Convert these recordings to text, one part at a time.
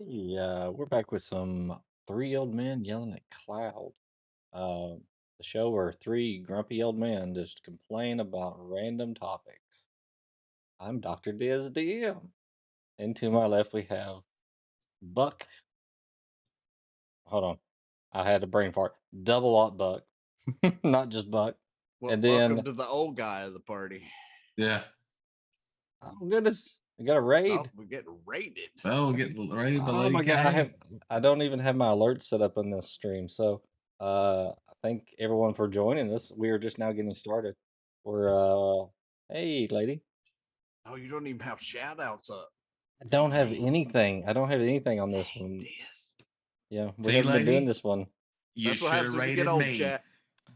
Yeah, we're back with some three old men yelling at cloud. The show where three grumpy old men just complain about random topics. I'm Dr. Diz DM. And to my left we have Buck. Hold on. I had a brain fart. Double Aught Buck. Not just Buck. Well, And welcome then, to the old guy of the party. Yeah. oh goodness, I got a Oh, raid. we're getting raided. Well, we'll get ready by Oh Lady my god, K. I don't even have my alerts set up on this stream. So I thank everyone for joining us. We are just now getting started. We're hey lady. Oh, you don't even have shout outs up. I don't have Dang. anything. I don't have anything on this Dang, one. Diz. Yeah, we See, haven't been doing lady, this one. you That's what should have happens when you get rated old, me. chat.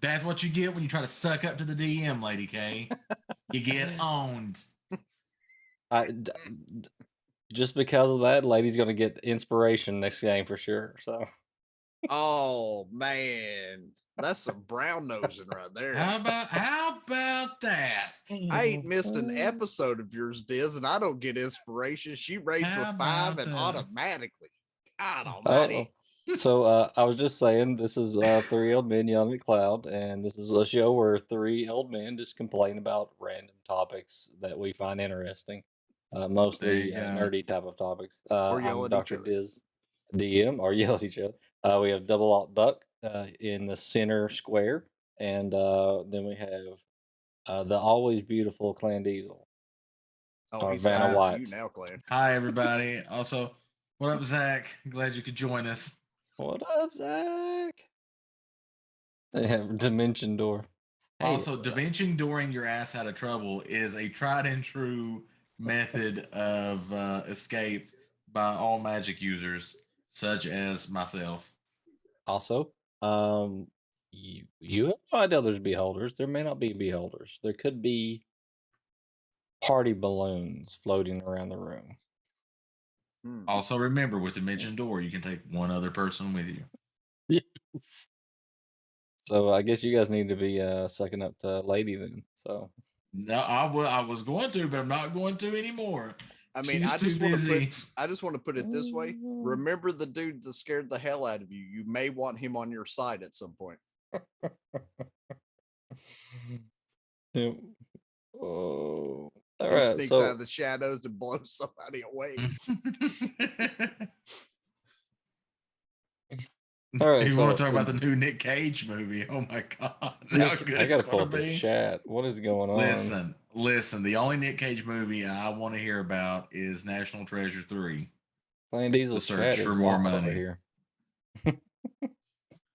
That's what you get when you try to suck up to the DM, Lady K. You get owned. Just because of that, lady's gonna get inspiration next game for sure. So Oh man. That's some brown nosing right there. How about that? I ain't missed an episode of yours, Diz, and I don't get inspiration. She raised How with 5 about and that? automatically. God almighty. So I was just saying, this is three old men yelling at cloud, and this is a show where three old men just complain about random topics that we find interesting, mostly There you go. nerdy type of topics. Or yell I'm at each Dr. other. Diz DM, or yell at each other. We have Double Alt Buck in the center square, and then we have the always beautiful Clan Diesel. Oh, Or he's Vanna Vanna White. You now, Clan. Hi, everybody. Also, what up, Zach? Glad you could join us. What up, Zach? They have Dimension Door. Hey, Also, dimension dooring your ass out of trouble is a tried and true method of escape by all magic users, such as myself. Also, you have no idea there's beholders. There may not be beholders. There could be party balloons floating around the room. Also, remember with Dimension Door, you can take one other person with you. Yeah. So I guess you guys need to be sucking up to Lady then. So No, I was going to, but I'm not going to anymore. I mean, She's too busy. I just want to put it this way. Remember the dude that scared the hell out of you. You may want him on your side at some point. yeah. Oh, all He right. sneaks So out of the shadows and blows somebody away. all right. You So want to talk about the new Nick Cage movie? Oh my god! How good I gotta it's pull going up to this be. chat. What is going on? Listen. The only Nick Cage movie I want to hear about is National Treasure 3. Clan Diesel's The chat Search is for More wild over Money. here.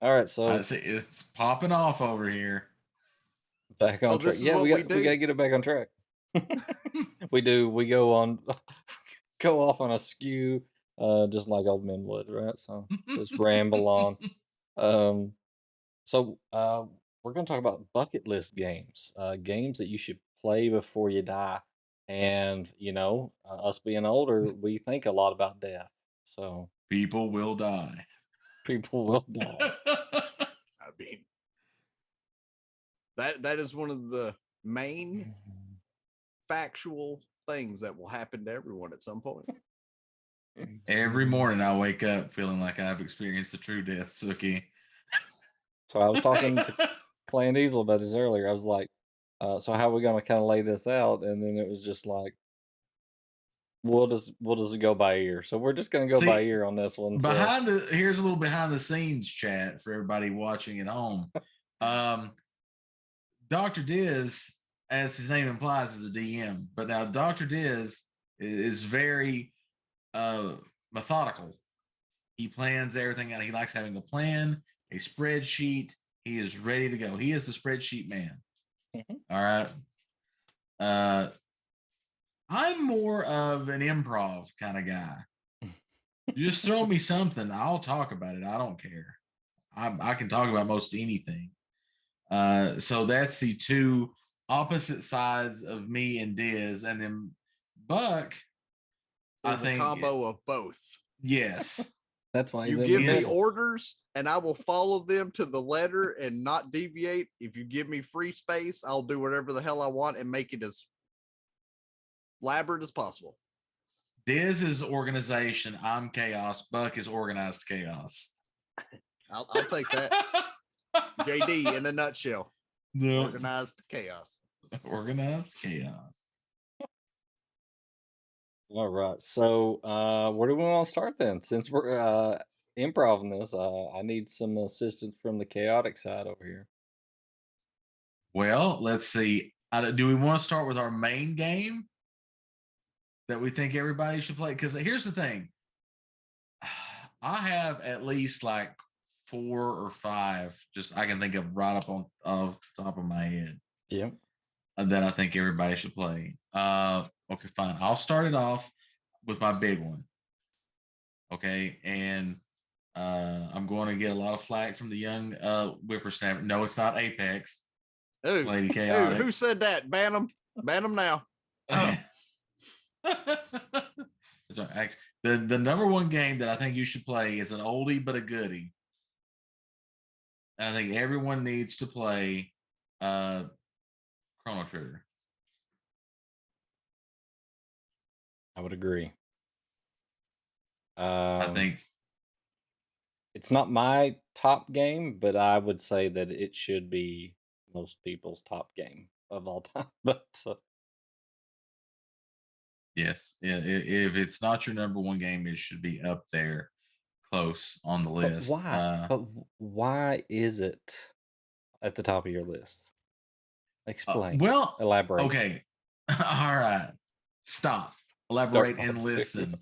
All right, so I see it's popping off over here. back on track. This is Yeah, what we do? gotta get it back on track. We do. We go off on a skew, just like old men would, right? So just ramble on. So we're gonna talk about bucket list games, games that you should play before you die. And us being older, we think a lot about death. So People will die. people will die. I mean, that is one of the main factual things that will happen to everyone at some point. Every morning I wake up feeling like I've experienced a true death, Suki. So I was talking to Clan Diesel about this earlier. I was like, so how are we gonna kind of lay this out? And then it was just like, we'll just go by ear. So we're just gonna go by ear on this one. Here's a little behind the scenes chat for everybody watching at home. Dr. Diz, as his name implies, is a DM, but now Dr. Diz is very methodical. He plans everything out. He likes having a plan, a spreadsheet. He is ready to go. He is the spreadsheet man. Mm-hmm. All right. I'm more of an improv kind of guy. Just throw me something. I'll talk about it. I don't care. I can talk about most anything. So that's the two opposite sides of me and Diz. And then Buck, I think, a combo of both. Yes. That's why you give me orders and I will follow them to the letter and not deviate. If you give me free space, I'll do whatever the hell I want and make it as elaborate as possible. Diz is organization. I'm chaos. Buck is organized chaos. I'll take that. JD in a nutshell. No. Organized chaos. Organized chaos. All right. So, where do we want to start then? Since we're improv this, I need some assistance from the chaotic side over here. Well, let's see. Do we want to start with our main game that we think everybody should play? Because here's the thing. I have at least like 4 or 5, just I can think of right up on off the top of my head. Yep. That I think everybody should play. Okay, fine. I'll start it off with my big one. Okay, and I'm going to get a lot of flack from the young whippersnapper. No, it's not Apex. Ooh, Lady Chaotic. who said that? Ban them. Ban them now. That's right. The number one game that I think you should play is an oldie but a goodie. And I think everyone needs to play Chrono Trigger. I would agree. I think it's not my top game, but I would say that it should be most people's top game of all time. But yes, yeah. If it's not your number one game, it should be up there, close on the list. Why? But why is it at the top of your list? Explain. Well, elaborate. Okay. All right. Stop. Elaborate and listen.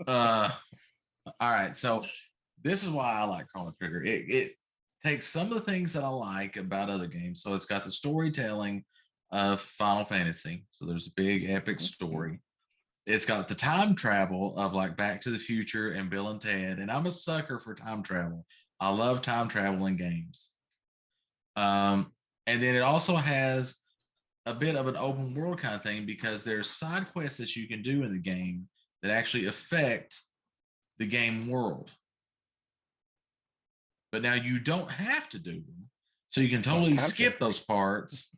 All right. So this is why I like Chrono Trigger. It takes some of the things that I like about other games. So it's got the storytelling of Final Fantasy. So there's a big epic story. It's got the time travel of like Back to the Future and Bill and Ted. And I'm a sucker for time travel. I love time travel in games. And then it also has a bit of an open world kind of thing because there's side quests that you can do in the game that actually affect the game world. But now you don't have to do them. So you can totally skip those parts.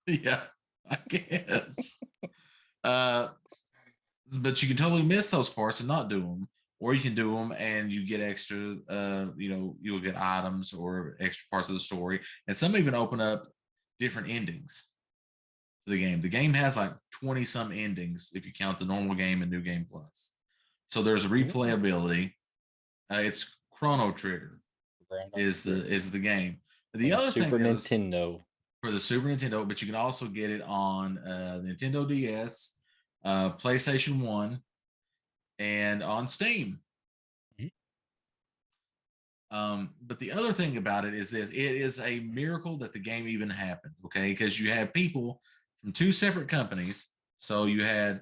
Yeah, I guess. But you can totally miss those parts and not do them. Or you can do them and you get extra, you'll get items or extra parts of the story. And some even open up different endings to the game. The game has like 20 some endings if you count the normal game and New Game Plus. So there's a replayability. It's Chrono Trigger is the game. The other Super thing Nintendo. For the Super Nintendo, but you can also get it on Nintendo DS, PlayStation 1, and on Steam. But the other thing about it is this: it is a miracle that the game even happened. Okay, because you had people from 2 separate companies. So you had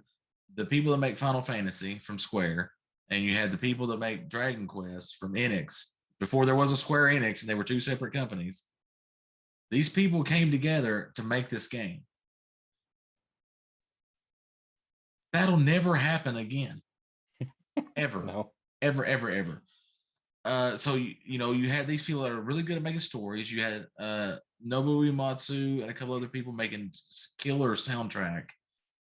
the people that make Final Fantasy from Square, and you had the people that make Dragon Quest from Enix. Before there was a Square Enix, and they were 2 separate companies. These people came together to make this game. That'll never happen again. Ever. No. Ever, ever, ever. So you had these people that are really good at making stories. You had Nobuo Uematsu and a couple other people making killer soundtrack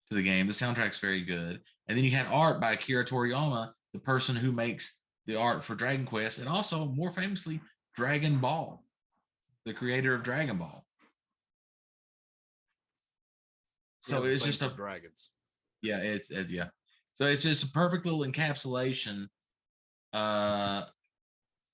to the game. The soundtrack's very good. And then you had art by Akira Toriyama, the person who makes the art for Dragon Quest, and also more famously Dragon Ball, the creator of Dragon Ball. So it's just dragons. Yeah, it's yeah. So it's just a perfect little encapsulation of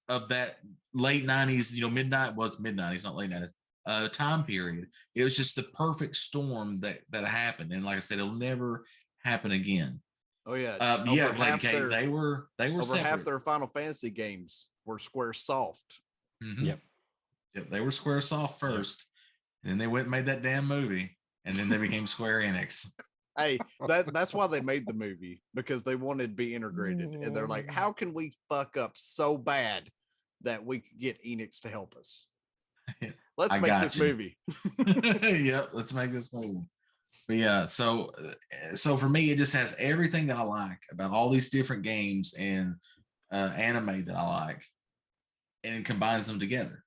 that late 90s, mid-90s, mid-90s, not late 90s, time period. It was just the perfect storm that happened. And like I said, it'll never happen again. Oh yeah. Lady K, they were over separate. Half their Final Fantasy games were Square Soft. Mm-hmm. Yep, they were Square Soft first, and then they went and made that damn movie, and then they became Square Enix. Hey, that's why they made the movie, because they wanted to be integrated. And they're like, how can we fuck up so bad that we could get Enix to help us? Let's make this movie. Yep, let's make this movie. But yeah, so for me, it just has everything that I like about all these different games and anime that I like, and it combines them together.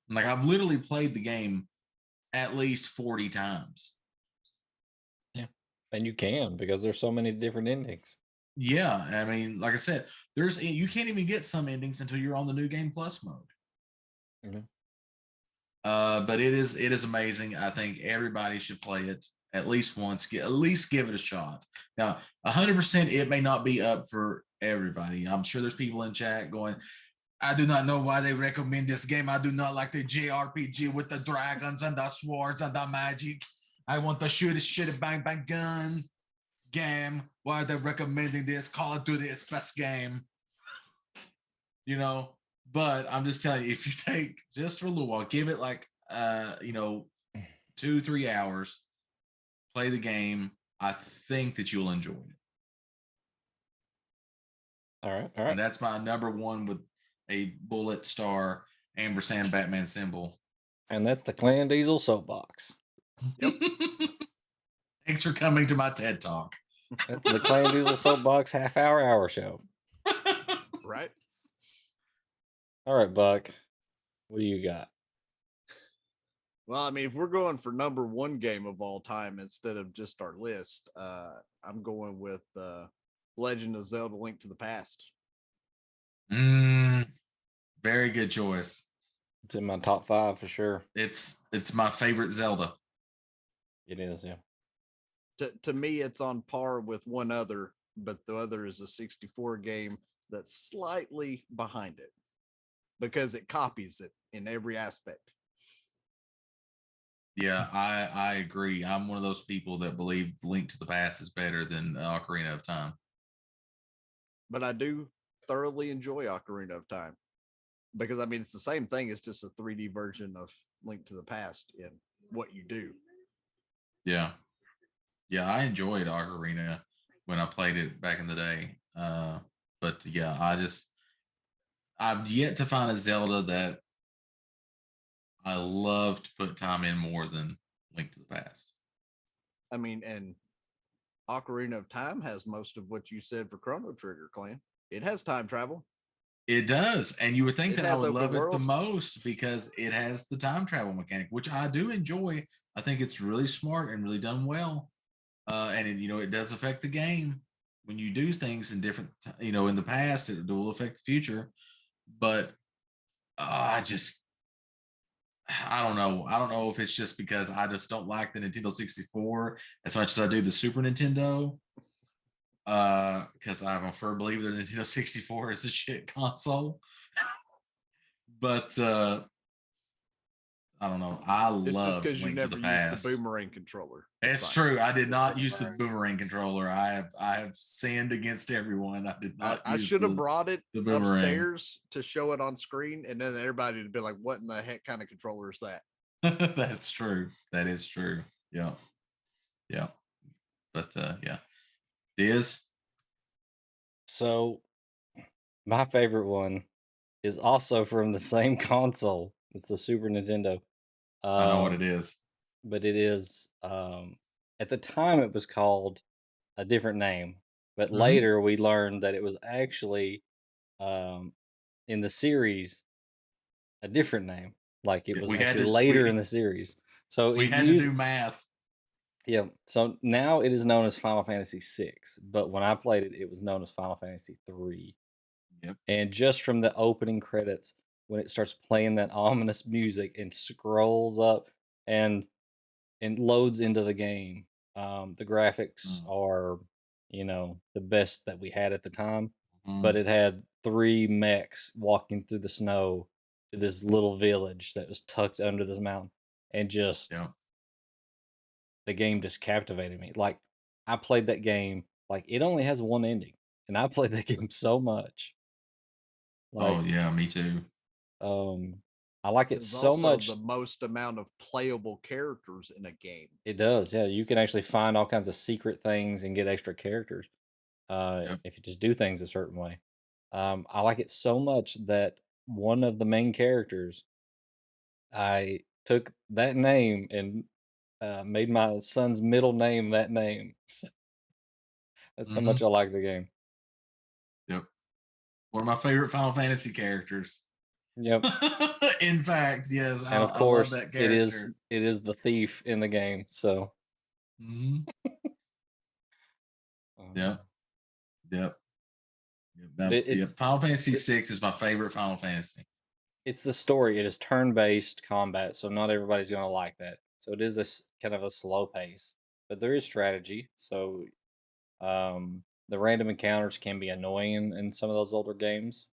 Like, I've literally played the game at least 40 times. Yeah. And you can, because there's so many different endings. Yeah, I mean, like I said, you can't even get some endings until you're on the New Game Plus mode. Mhm. But it is amazing. I think everybody should play it at least once. At least give it a shot. Now, 100%, it may not be up for everybody. I'm sure there's people in chat going, I do not know why they recommend this game. I do not like the JRPG with the dragons and the swords and the magic. I want the shoot bang bang gun game. Why are they recommending this? Call of Duty is best game. You know, but I'm just telling you, if you take just for a little while, give it like 2-3 hours, play the game. I think that you'll enjoy it. All right. And that's my number one with a bullet star ampersand Batman symbol. And that's the Clan Diesel soapbox. Yep. Thanks for coming to my TED Talk. That's the Clan Diesel soapbox hour show. Right. Oh. All right, Buck. What do you got? Well, I mean, if we're going for number one game of all time instead of just our list, I'm going with Legend of Zelda: Link to the Past. Very good choice. It's in my top 5 for sure. It's my favorite Zelda. It is, yeah. To me, it's on par with one other, but the other is a 64 game that's slightly behind it because it copies it in every aspect. Yeah, I agree. I'm one of those people that believe Link to the Past is better than Ocarina of Time. But I do thoroughly enjoy Ocarina of Time because, I mean, it's the same thing. It's just a 3D version of Link to the Past in what you do. Yeah. Yeah, I enjoyed Ocarina when I played it back in the day. But yeah, I've yet to find a Zelda that I love to put time in more than Link to the Past. I mean, and Ocarina of Time has most of what you said for Chrono Trigger, Clan. It has time travel. It does. And you would think that I would love world. it the most because it has the time travel mechanic, which I do enjoy. I think it's really smart and really done well. And it does affect the game when you do things in different, in the past, it will affect the future. But I don't know. I don't know if it's just because I just don't like the Nintendo 64 as much as I do the Super Nintendo. Because I'm a firm believer that Nintendo 64 is a shit console. But I don't know. It's love just because you never used the boomerang controller. It's true. I did not use the boomerang controller. I have sinned against everyone. I did not. I should have brought it upstairs to show it on screen, and then everybody would be like, "What in the heck kind of controller is that?" That's true. That is true. Yeah. Yeah. But yeah. Diz. So my favorite one is also from the same console. It's the Super Nintendo. I know what it is. But it is at the time it was called a different name, but later we learned that it was actually in the series a different name. Like it was actually later in the series. So we had to do math. Yeah. So now it is known as Final Fantasy VI, but when I played it, it was known as Final Fantasy III. Yep. And just from the opening credits, when it starts playing that ominous music and scrolls up and loads into the game, the graphics are, the best that we had at the time. But it had 3 mechs walking through the snow to this little village that was tucked under this mountain, and just the game just captivated me. Like I played that game, like it only has one ending, and I played that game so much. Like, oh yeah, me too. I like it so much. The most amount of playable characters in a game. It does, yeah. You can actually find all kinds of secret things and get extra characters if you just do things a certain way. I like it so much that one of the main characters, I took that name and made my son's middle name that name. That's how much I like the game. Yep. One of my favorite Final Fantasy characters. Yep. In fact, yes, And of I love course, that it is character. the thief in the game. So, Mhm. Yep. Yep. but Yep. Final Fantasy it, VI is my favorite Final Fantasy. it's the story. It is turn-based combat, so not everybody's going to like that. So it is kind of a slow pace, but there is strategy. So the random encounters can be annoying in some of those older games,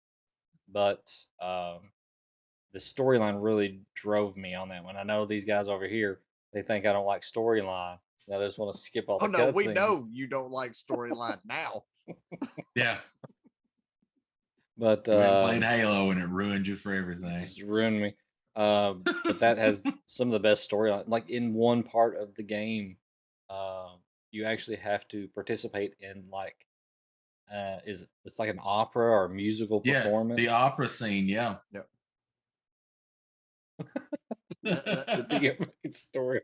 but the storyline really drove me on that one. I know these guys over here, they think I don't like storyline. I just want to skip all Oh the no, we cutscenes. know you don't like storyline now. Yeah. But You went and played Halo and it ruined you for it everything. just ruined me. But that has some of the best storyline. Like in one part of the game, you actually have to participate in like it's like an opera or musical Yeah, performance. the opera scene. Yeah. Yep. The story.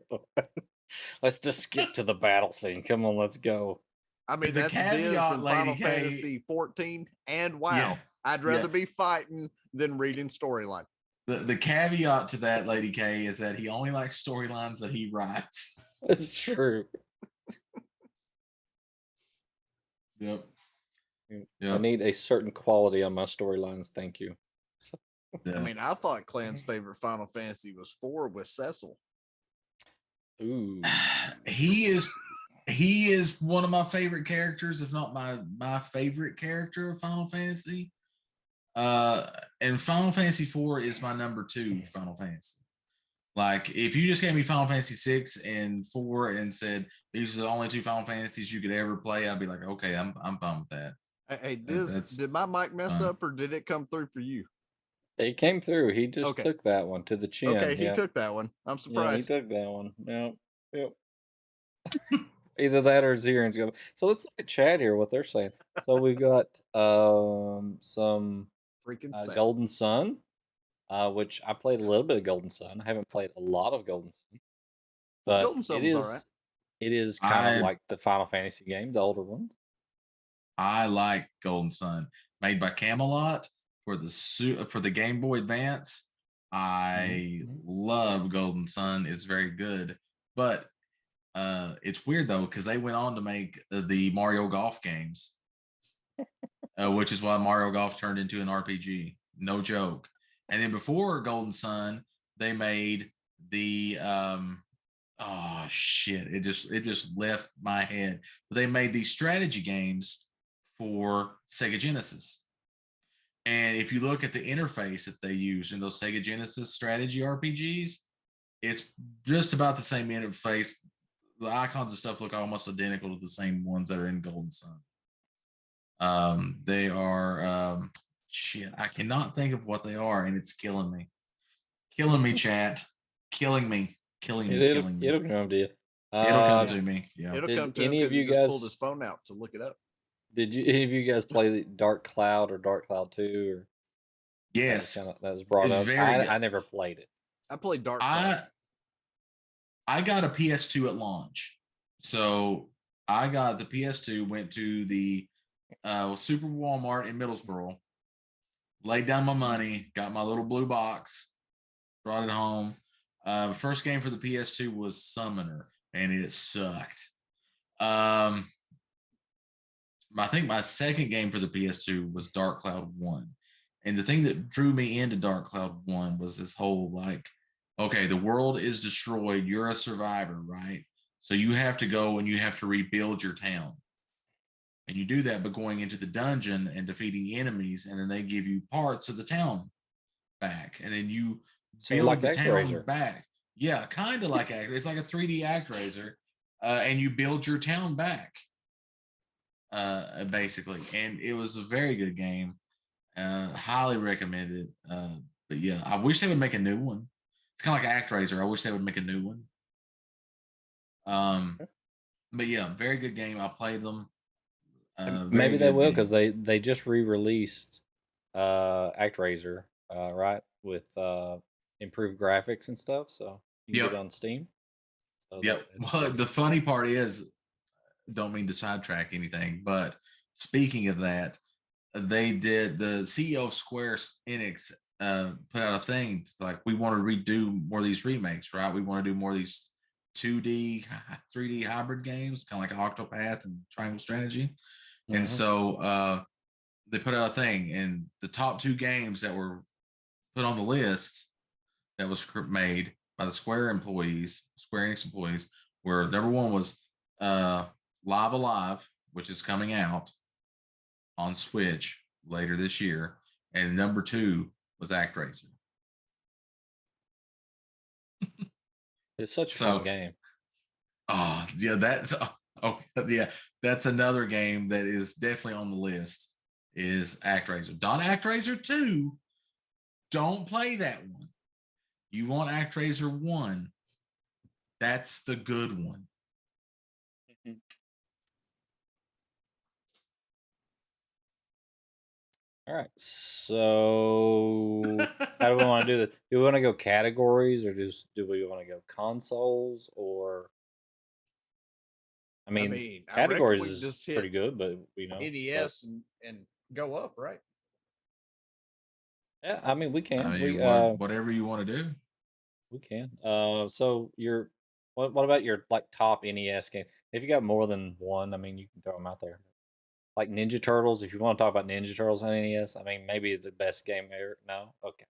Let's just skip to the battle scene. Come on, let's go. I mean, The that's this caveat, in Lady Final K- Fantasy 14 and WoW. Yeah, I'd rather be fighting than reading storyline. The caveat to that, Lady K, is that he only likes storylines that he writes. That's true. Yep. I need a certain quality on my storylines. Thank you. I mean, I thought Clan's favorite Final Fantasy was 4 with Cecil. Ooh. He is one of my favorite characters, if not my favorite character of Final Fantasy. And Final Fantasy 4 is my number 2 Final Fantasy. Like, if you just gave me Final Fantasy 6 and 4 and said these are the only 2 Final Fantasies you could ever play, I'd be like, okay, I'm fine with that. Hey, did my mic mess up or did it come through for you? It came through. He just took that one to the chin. Okay, he took that one. I'm surprised. Yeah, he took that one. Yep. Either that or his hearing's going. So let's look at chat here, what they're saying. So we've got some freaking Golden Sun, which I played a little bit of Golden Sun. I haven't played a lot of Golden Sun. But Golden Sun was all right. It is kind of like the Final Fantasy game, the older ones. I like Golden Sun, made by Camelot for the Game Boy Advance. I love Golden Sun. It's very good. But it's weird though, because they went on to make the Mario Golf games, which is why Mario Golf turned into an RPG. No joke. And then before Golden Sun, they made the oh shit, it just left my head. But they made these strategy games for Sega Genesis. And if you look at the interface that they use in those Sega Genesis strategy RPGs, it's just about the same interface. The icons and stuff look almost identical to the same ones that are in Golden Sun. They are shit. I cannot think of what they are, and it's killing me. Killing me, chat. Killing me. Killing me. It'll come to you. It'll come to me. Yeah. It'll come to any him of you he just guys pulled his phone out to look it up. Did any of you guys play the Dark Cloud or Dark Cloud 2? Or yes, that was brought up. I never played it. I played Dark Cloud. I got a PS2 at launch, so I got the PS2. Went to the Super Walmart in Middlesboro, laid down my money, got my little blue box, brought it home. First game for the PS2 was Summoner, and it sucked. I think my second game for the PS2 was Dark Cloud 1. And the thing that drew me into Dark Cloud 1 was this whole like, okay, the world is destroyed. You're a survivor, right? So you have to go and you have to rebuild your town. And you do that by going into the dungeon and defeating enemies, and then they give you parts of the town back. And then you build like the town back. Yeah, kind of like ActRaiser. It's like a 3D ActRaiser. And you build your town back. Basically, and it was a very good game. Highly recommended. But yeah, I wish they would make a new one. It's kind of like ActRaiser. I wish they would make a new one. But yeah, very good game. I played them. Maybe they will, because they just re-released ActRaiser, right, with improved graphics and stuff. So you can get it on Steam. So yep. Well, the funny part is, don't mean to sidetrack anything, but speaking of that, they did, the CEO of Square Enix put out a thing like we want to redo more of these remakes, right? We want to do more of these 2D, 3D hybrid games, kind of like Octopath and Triangle Strategy. And so they put out a thing, and the top 2 games that were put on the list that was made by the Square Enix employees, where number 1 was Live Alive, which is coming out on Switch later this year, and number 2 was ActRaiser. It's such a So, fun game. Oh yeah, that's another game that is definitely on the list. Is ActRaiser. Not ActRaiser 2. Don't play that one. You want ActRaiser 1. That's the good one. All right. So how do we want to do this? Do we want to go categories, or do we want to go consoles, or I mean I reckon categories we is just pretty hit good, but but NES and go up, right? yeah, I mean we can. I We mean, whatever you want to do. we can. So your what about your like top NES game? If you got more than one, I mean you can throw them out there. Like Ninja Turtles, if you want to talk about Ninja Turtles on NES, I mean maybe the best game ever. No, okay.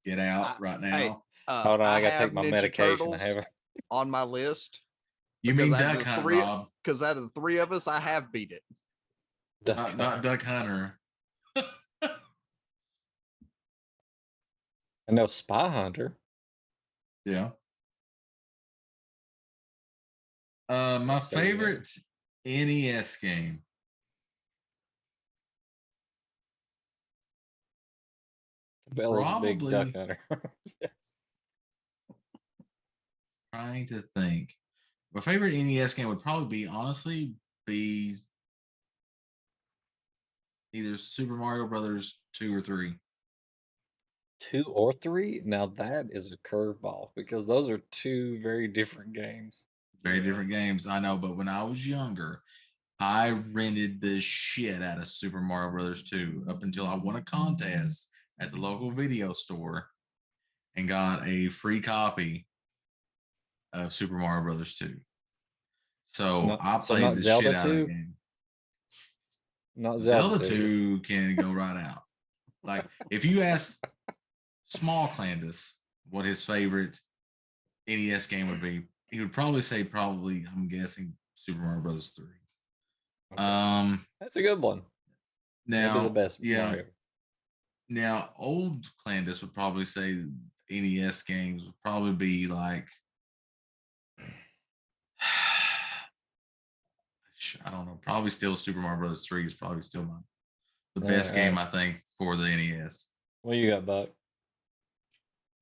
Get out right now. Hey, Hold on, I I gotta have take my Ninja medication. I Turtles have on my list. You mean Duck Hunt, Rob? Because out of the 3 of us, I have beat it. Not Duck Hunter. I know Spy Hunter. Yeah. My favorite NES game. Bella's Big Duck Hunter. Trying to think. My favorite NES game would probably honestly be either Super Mario Brothers 2 or 3. 2 or 3? Now that is a curveball because those are 2 very different games. Very different games, I know. But when I was younger, I rented the shit out of Super Mario Brothers 2 up until I won a contest at the local video store and got a free copy of Super Mario Brothers 2. So I played the Zelda shit out 2? of that game. Not Zelda 2 can go right out. Like if you ask Small Clandis what his favorite NES game would be, he would probably say I'm guessing Super Mario Brothers 3. Okay. That's a good one. Now maybe the best Mario. Now old Clandis would probably say NES games would probably be like I don't know, probably still Super Mario Brothers 3 is probably still the best game I think for the NES. What you got, Buck?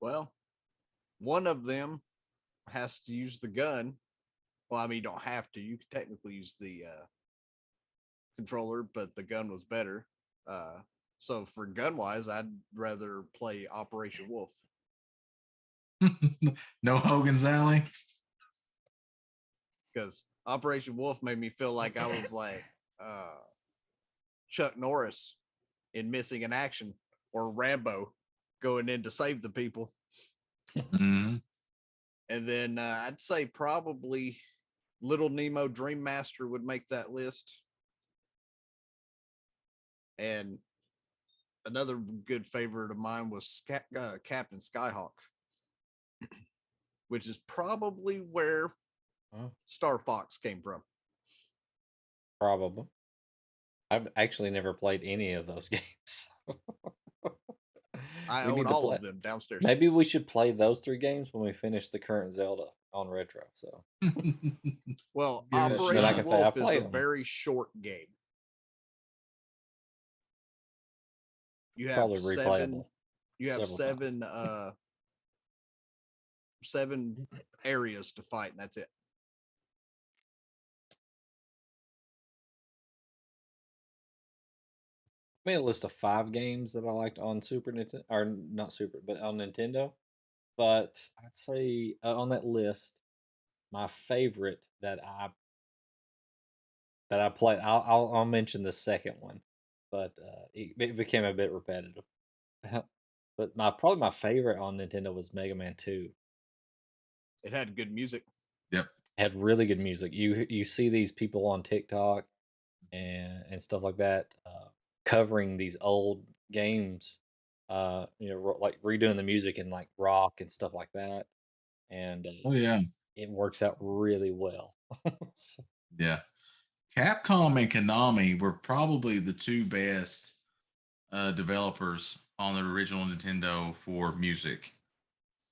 Well, one of them has to use the gun. Well, I mean, you don't have to. You could technically use the controller, but the gun was better. So for gun wise, I'd rather play Operation Wolf. No Hogan's Alley? Because Operation Wolf made me feel like I was like Chuck Norris in Missing in Action, or Rambo going in to save the people. Mm-hmm. And then I'd say probably Little Nemo Dream Master would make that list. And another good favorite of mine was Captain Skyhawk, which is probably where Star Fox came from. Probably. I've actually never played any of those games. I own all of them downstairs. Maybe we should play those 3 games when we finish the current Zelda on retro. So, well, Operation Wolf is a very short game. You have probably replayable. You have seven areas to fight, and that's it. I made a list of 5 games that I liked on Super Nintendo, or not Super, but on Nintendo. But I'd say on that list, my favorite that I played, I'll mention the second one, but it became a bit repetitive. But probably my favorite on Nintendo was Mega Man 2. It had good music. Yep. It had really good music. You see these people on TikTok and stuff like that covering these old games, like redoing the music in like rock and stuff like that, and Oh yeah. it works out really well. So, Yeah. Capcom and Konami were probably the two best developers on the original Nintendo for music.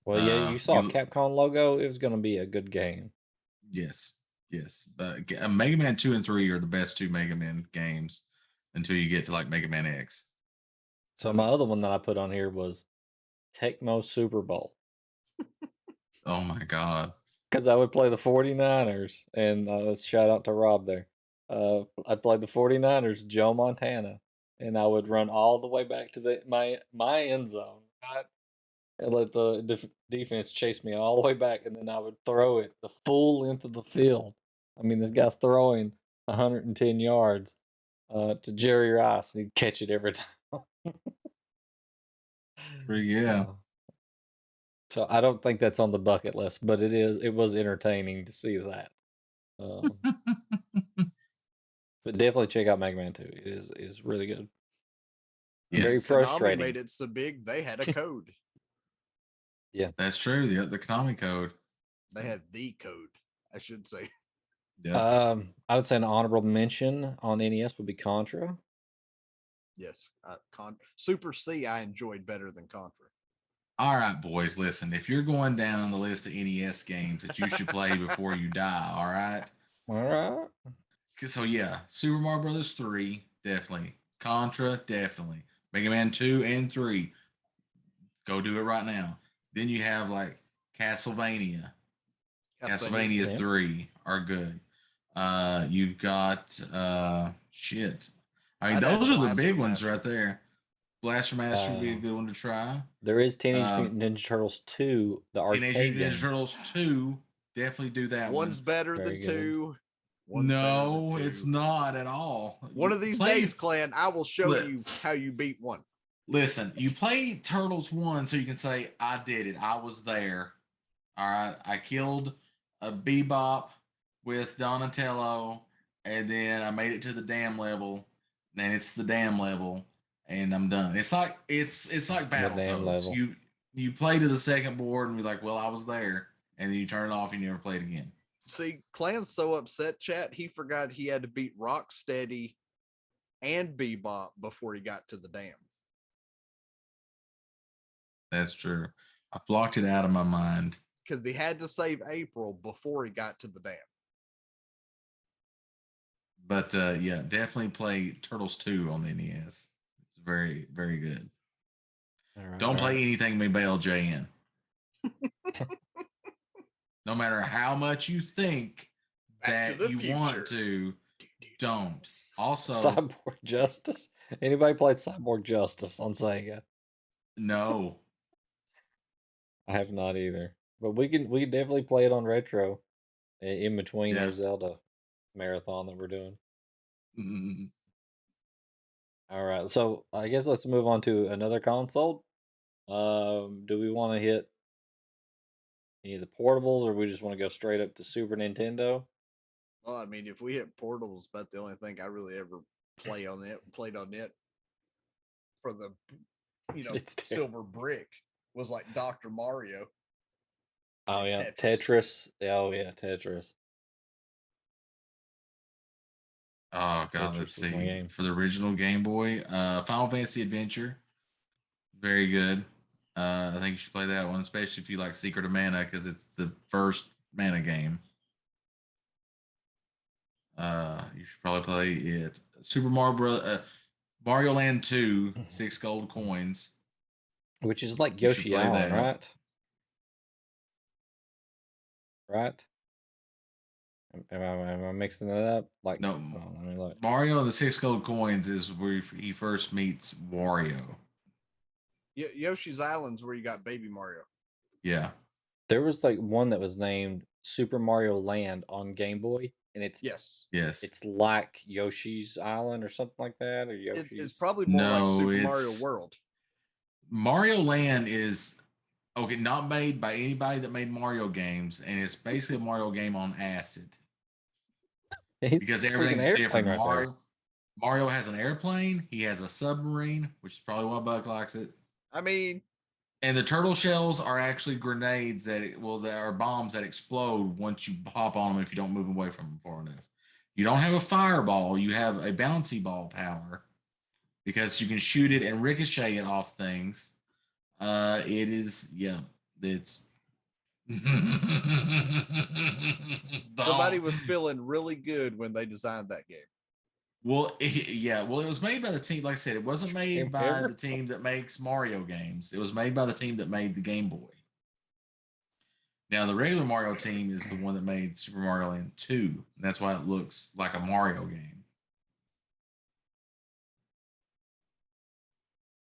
well, yeah, you saw a Capcom logo. It was going to be a good game. Yes, but Mega Man 2 and 3 are the best two Mega Man games until you get to like Mega Man X. So my other one that I put on here was Tecmo Super Bowl. Oh my god. Because I would play the 49ers, and let's shout out to Rob there. I played the 49ers, Joe Montana, and I would run all the way back to my end zone, right? And let the defense chase me all the way back, and then I would throw it the full length of the field. I mean, this guy's throwing 110 yards to Jerry Rice, and he'd catch it every time. Yeah. So I don't think that's on the bucket list, but it was entertaining to see that. But definitely check out Mega Man 2. It is really good. Yes. Very Konami frustrating. made it so big they had a code. Yeah, that's true. The Konami code. They had the code, I should say. Yeah. I would say an honorable mention on NES would be Contra. Yes, Super C I enjoyed better than Contra. All right, boys, listen. If you're going down the list of NES games that you should play before you die, all right? All right. So yeah, Super Mario Brothers 3, definitely. Contra, definitely. Mega Man 2 and 3. Go do it right now. Then you have like Castlevania. Castlevania 3 are good. You've got shit. I mean, those are the big ones right there. Blaster Master would be a good one to try. There is Teenage Mutant Ninja Turtles 2, the arcade Teenage Mutant Ninja Turtles 2. Definitely do that one. One's better than two. No, it's not at all. One of these days, Clan, I will show you how you beat one. Listen, you play Turtles 1 so you can say, I did it. I was there. All right. I killed a Bebop with Donatello, and then I made it to the dam level. And it's the dam level, and I'm done. It's like Battletoads. You play to the second board and be like, well, I was there, and then you turn it off and you never play it again. See, Clan's so upset, chat, he forgot he had to beat Rocksteady and Bebop before he got to the dam. That's true. I blocked it out of my mind. Because he had to save April before he got to the dam. But yeah, definitely play Turtles 2 on the NES. It's very, very good. Right, don't play anything made by LJN. No matter how much you think that you want to, don't. Also, Cyborg Justice. Anybody played Cyborg Justice on Sega? No, I have not either. But we can definitely play it on retro in between our Zelda marathon that we're doing. Mm-hmm. All right, so I guess let's move on to another console. Do we want to hit any of the portables, or we just want to go straight up to Super Nintendo? Well, I mean, if we hit portables, about the only thing I really ever played on it for the silver brick was like Dr. Mario. Oh yeah, Tetris. Oh yeah, Tetris. Oh god, let's see. For the original Game Boy, Final Fantasy Adventure, very good. I think you should play that one, especially if you like Secret of Mana, because it's the first Mana game. You should probably play it. Super Mario Land 2, 6 gold coins. Which is like Yoshi Island, right? Right? Am I mixing that up? Like no, Mario and the 6 gold coins is where he first meets Wario. Yoshi's Island's where you got Baby Mario. Yeah. There was like one that was named Super Mario Land on Game Boy, and it's it's like Yoshi's Island or something like that, or Yoshi's. It's probably more like Super Mario World. Mario Land is okay, not made by anybody that made Mario games, and it's basically a Mario game on acid because everything's different. Right there. Mario has an airplane. He has a submarine, which is probably why Buck likes it. I mean, and the turtle shells are actually grenades that are bombs that explode once you hop on them if you don't move away from them far enough. You don't have a fireball. You have a bouncy ball power because you can shoot it and ricochet it off things. It is, yeah, it's. Somebody was feeling really good when they designed that game. Well, yeah. Well, it was made by the team. Like I said, it wasn't made by the team that makes Mario games. It was made by the team that made the Game Boy. Now, the regular Mario team is the one that made Super Mario Land 2. And that's why it looks like a Mario game.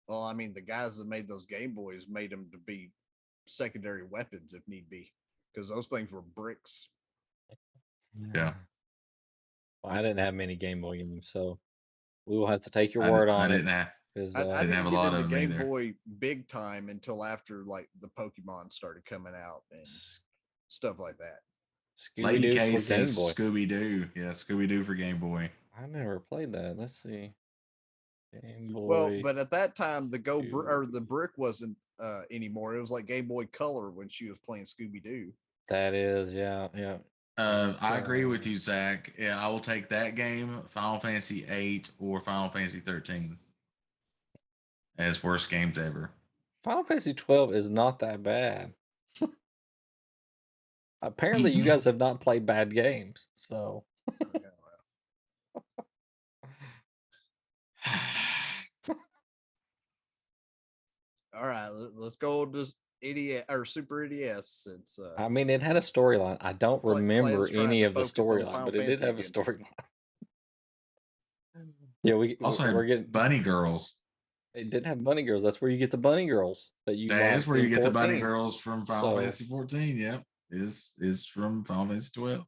Well, I mean, the guys that made those Game Boys made them to be secondary weapons if need be, because those things were bricks. Yeah. Well, I didn't have many Game Boy games, so we will have to take your word on it. I didn't have a lot of Game Boy big time until after like the Pokemon started coming out and stuff like that. Lady K says Scooby-Doo. Yeah, Scooby-Doo for Game Boy. I never played that. Let's see. Game Boy. Well, but at that time, the brick wasn't anymore. It was like Game Boy Color when she was playing Scooby-Doo. That is, yeah. I agree with you, Zach. Yeah, I will take that game, Final Fantasy VIII or Final Fantasy 13 as worst games ever. Final Fantasy 12 is not that bad. Apparently, you guys have not played bad games, so. All right, let's go to NES or Super NES. It's I mean, it had a storyline. I don't remember any of the storyline, but it did have a storyline. Yeah, we're getting Bunny Girls. It did have Bunny Girls. That's where you get the Bunny Girls that is where you get the Bunny Girls from Final Fantasy 14. Yep, is from Final Fantasy 12.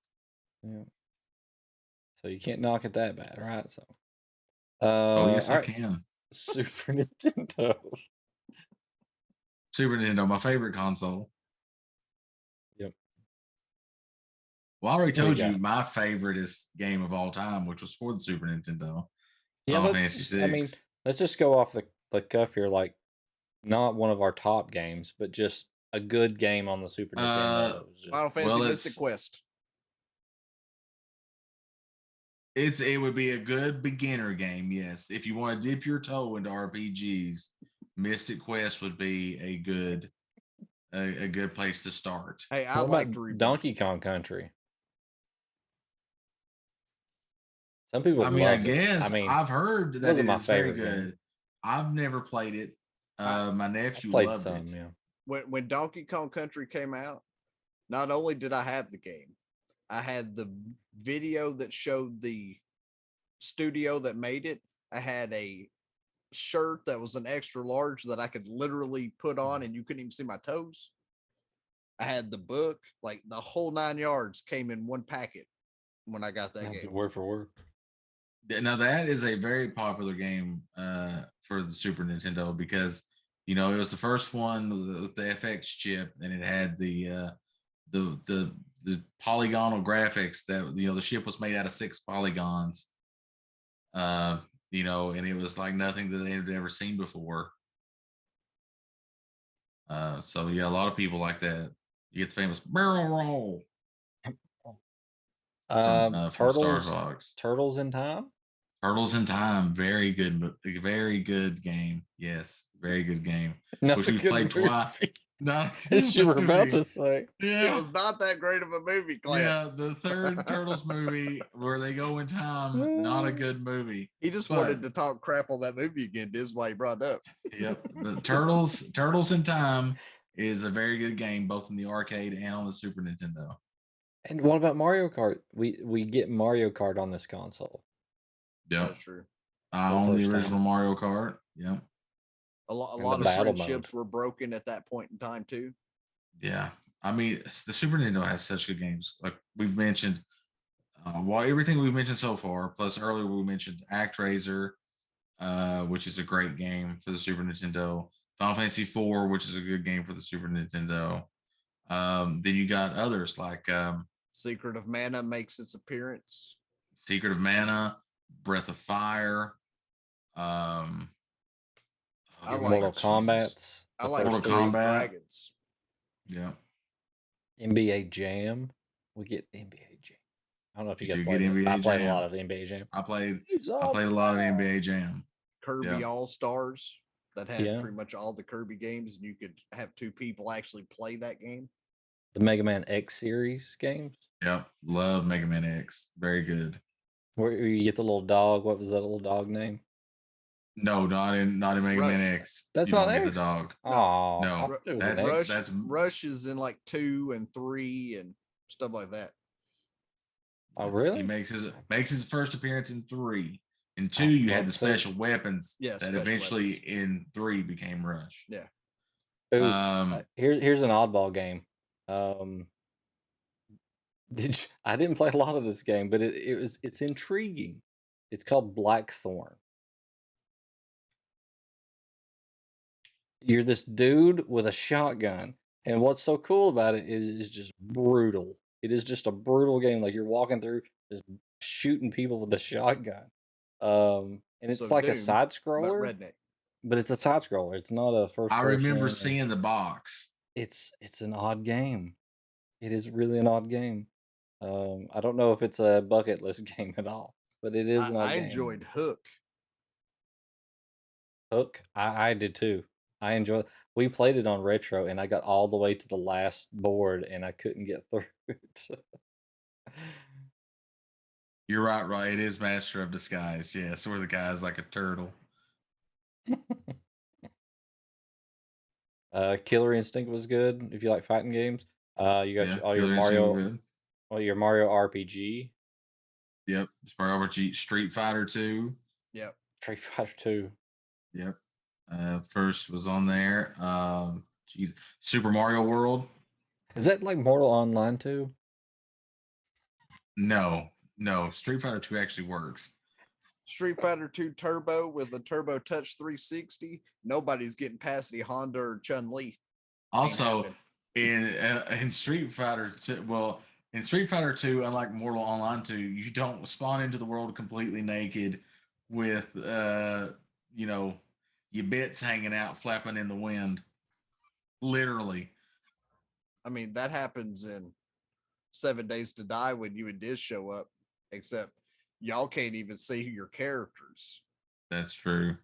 Yeah. So you can't knock it that bad, right? So. Oh yes, I can. Super Nintendo. Super Nintendo, my favorite console. Yep. Well, I already told you my favorite game of all time, which was for the Super Nintendo. Yeah, I mean, let's just go off the cuff here. Like, not one of our top games, but just a good game on the Super Nintendo. Final Fantasy Mystic Quest. It would be a good beginner game, yes. If you want to dip your toe into RPGs, Mystic Quest would be a good place to start. Hey, I like Donkey Kong Country. Some people. I guess I've heard that it is very good. Game. I've never played it. My nephew loved it. Yeah. When Donkey Kong Country came out, not only did I have the game, I had the video that showed the studio that made it. I had a shirt that was an extra large that I could literally put on and you couldn't even see my toes. I had the book, like the whole 9 yards came in one packet when I got that game. Word for word. Now that is a very popular game for the Super Nintendo because it was the first one with the FX chip and it had the polygonal graphics that the ship was made out of 6 polygons. And it was like nothing that they had ever seen before. So yeah, a lot of people like that. You get the famous barrel roll. Turtles in Time. Turtles in Time, very good game. Yes, very good game. Which we played twice. No, as you were about to say. Yeah. It was not that great of a movie, Clint. Yeah, the third Turtles movie where they go in time, not a good movie. He just wanted to talk crap on that movie again. This is why he brought it up. Yep. But Turtles in Time is a very good game, both in the arcade and on the Super Nintendo. And what about Mario Kart? We get Mario Kart on this console. Yeah, that's true. On the original Mario Kart. Yeah. A lot of friendships were broken at that point in time too. Yeah, I mean, the Super Nintendo has such good games. Like we've mentioned, everything we've mentioned so far. Plus, earlier we mentioned ActRaiser, which is a great game for the Super Nintendo. Final Fantasy IV, which is a good game for the Super Nintendo. Then you got others like Secret of Mana makes its appearance. Secret of Mana, Breath of Fire. I like Mortal Kombat's. I like Mortal Story of Kombat. Dragons. Yeah. NBA Jam. We get NBA Jam. I don't know if you guys played NBA it. I played a Jam. lot of NBA Jam. I played a lot of NBA Jam. Kirby All Stars that had pretty much all the Kirby games, and you could have two people actually play that game. The Mega Man X series games. Yep, love Mega Man X. Very good. Where you get the little dog. What was that little dog name? No, not in Mega Man X. That's you not don't X. Get the dog. Oh, no, that's Rush is in like 2 and 3 and stuff like that. Oh, really? He makes his first appearance in 3. In 2, you had the special weapons that eventually in 3 became Rush. Yeah. Here's an oddball game. I didn't play a lot of this game, but it's intriguing. It's called Blackthorn. You're this dude with a shotgun, and what's so cool about it is it's just brutal. It is just a brutal game. Like you're walking through, just shooting people with a shotgun. And it's so like Doom, a side scroller, but it's a side scroller. It's not a first. I remember seeing the box. It's an odd game. It is really an odd game. I don't know if it's a bucket list game at all, but it is an odd game. I enjoyed Hook. Hook, I did too. I enjoyed. We played it on Retro, and I got all the way to the last board, and I couldn't get through it. You're right. It is Master of Disguise. Yes, where the guy's like a turtle. Killer Instinct was good if you like fighting games. You got all your Mario, your Mario RPG. Yep, Mario RPG. Street Fighter 2. Yep, Street Fighter 2. Yep. First was on there. Super Mario World. Is that like Mortal Online 2? No. Street Fighter 2 actually works. Street Fighter 2 Turbo with the Turbo Touch 360. Nobody's getting past the Honda or Chun-Li. Also, in Street Fighter 2, in Street Fighter 2, unlike Mortal Online 2, you don't spawn into the world completely naked with your bits hanging out, flapping in the wind. Literally. I mean, that happens in 7 Days to Die when you and Diz show up, except y'all can't even see your characters. That's true.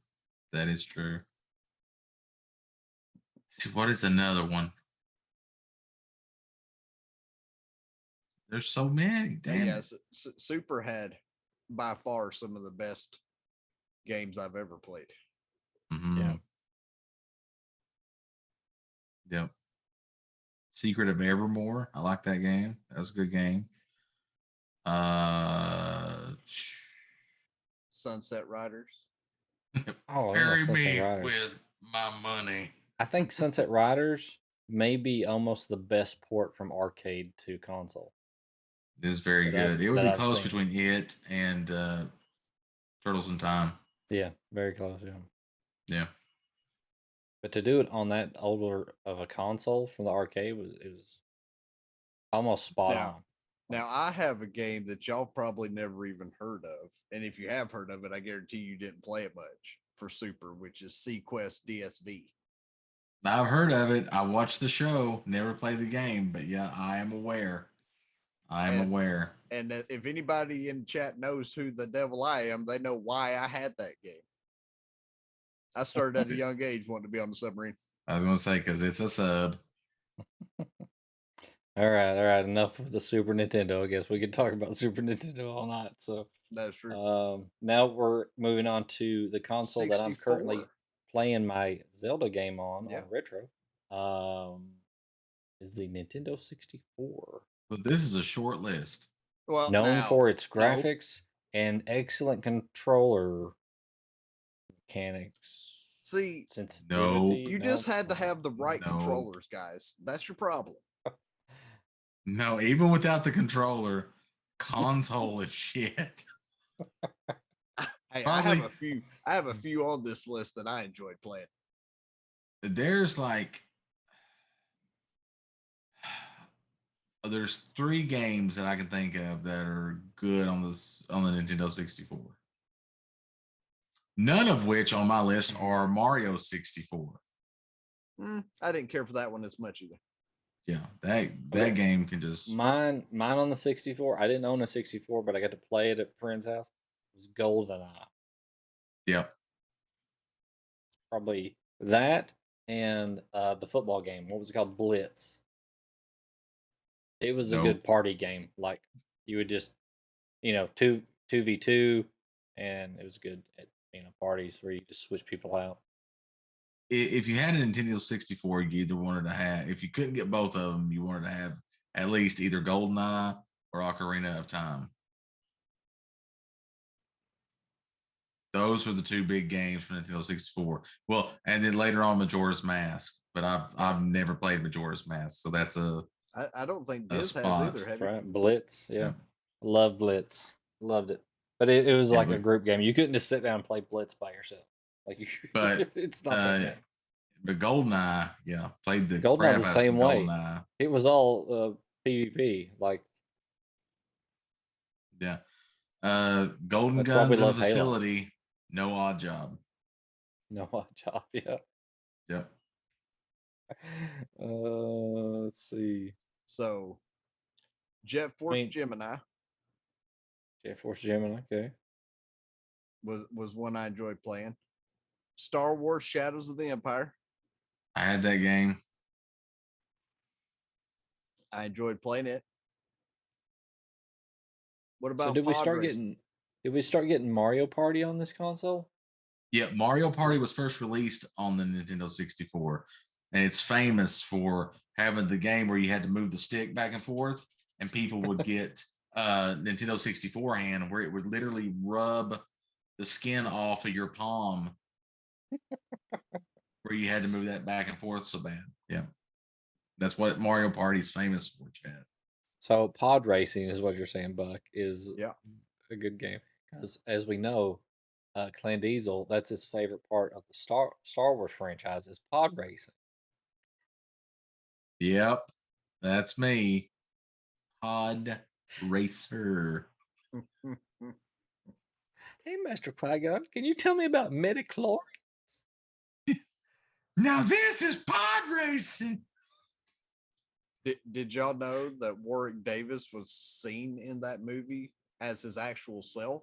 That is true. See, what is another one? There's so many. Damn. Yes, Super had by far some of the best games I've ever played. Mm-hmm. Yeah. Yep. Secret of Evermore. I like that game. That was a good game. Sunset Riders. Marry me with my money. I think Sunset Riders may be almost the best port from arcade to console. It is very good. It would be close between it and Turtles in Time. Yeah, very close. Yeah. But to do it on that older of a console from the arcade was almost spot on. Now I have a game that y'all probably never even heard of, and if you have heard of it, I guarantee you didn't play it much for Super, which is SeaQuest DSV. I've heard of it. I watched the show, never played the game, but yeah, I am aware. aware. And if anybody in chat knows who the devil I am, they know why I had that game. I started at a young age wanting to be on the submarine. I was going to say, because it's a sub. All right. Enough of the Super Nintendo. I guess we could talk about Super Nintendo all night. So that's true. Now we're moving on to the console 64. That I'm currently playing my Zelda game on Retro. Is the Nintendo 64. But this is a short list. Well, known for its graphics and excellent controller mechanics. See, you just had to have the right controllers, guys. That's your problem. No, even without the controller, console is shit. Hey, I have a few on this list that I enjoyed playing. there's like there's 3 games that I can think of that are good on the Nintendo 64. None of which on my list are Mario 64. I didn't care for that one as much either. Yeah, that Okay. game can just Mine on the 64. I didn't own a 64, but I got to play it at a friend's house. It was GoldenEye. Yep. Probably that and the football game. What was it called? Blitz. It was a Nope. good party game. Like you would just, 2v2, and it was good at parties where you just switch people out. If you had a Nintendo 64, you either wanted to have, if you couldn't get both of them, you wanted to have at least either GoldenEye or Ocarina of Time. Those were the 2 big games for Nintendo 64. Well, and then later on Majora's Mask, but I've never played Majora's Mask, so that's I don't think Diz has spot. either. Have Right. Blitz. Yeah. Yeah. Love Blitz. Loved it. But it was Yeah, like a but- group game. You couldn't just sit down and play Blitz by yourself. Like But, it's not that game. But GoldenEye, yeah, played the GoldenEye crap the out same some way. GoldenEye. It was all PvP. Like Yeah. Golden That's why we Guns and love Halo. Facility, no odd job. no odd job. Yeah. Yep. Let's see. So, Jet Force mean- Gemini Jet Force Gemini. Okay. was one I enjoyed playing. Star Wars Shadows of the Empire. I had that game. I enjoyed playing it. What about So did we pod start racing? getting Mario Party on this console? Yeah, Mario Party was first released on the Nintendo 64, and it's famous for having the game where you had to move the stick back and forth, and people would get Nintendo 64 hand where it would literally rub the skin off of your palm, where you had to move that back and forth so bad. Yeah, that's what Mario Party's famous for, Chad. So pod racing is what you're saying, Buck, is Yeah. a good game. Because as we know, Clint Diesel, that's his favorite part of the Star Wars franchise is pod racing. Yep, that's me. Pod Racer. Hey, Master Qui-Gon, can you tell me about midichlorians? Now this is pod racing. Did y'all know that Warwick Davis was seen in that movie as his actual self?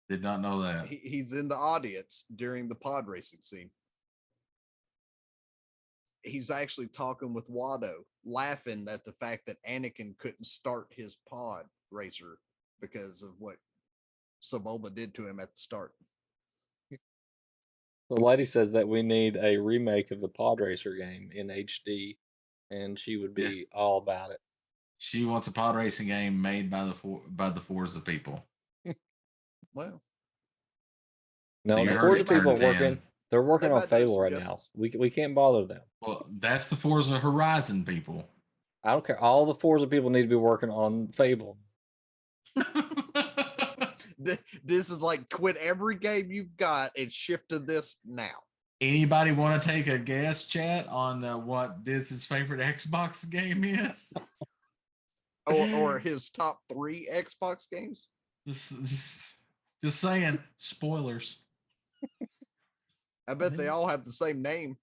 Did not know that. He's in the audience during the pod racing scene. He's actually talking with Watto, laughing at the fact that Anakin couldn't start his pod racer because of what Sebulba did to him at the start. The lady says that we need a remake of the pod racer game in HD, and she would be all about it. She wants a pod racing game made by the Forza people. Well, No, You the heard Forza it, turn people are 10. working. They're working They on might do Fable some right now. justice. We can't bother them. Well, that's the Forza Horizon people. I don't care. All the Forza people need to be working on Fable. this is like quit every game you've got and shift to this now. Anybody want to take a guess, chat, on what Diz's favorite Xbox game is? Or his top 3 Xbox games? Just saying. Spoilers. I bet they all have the same name.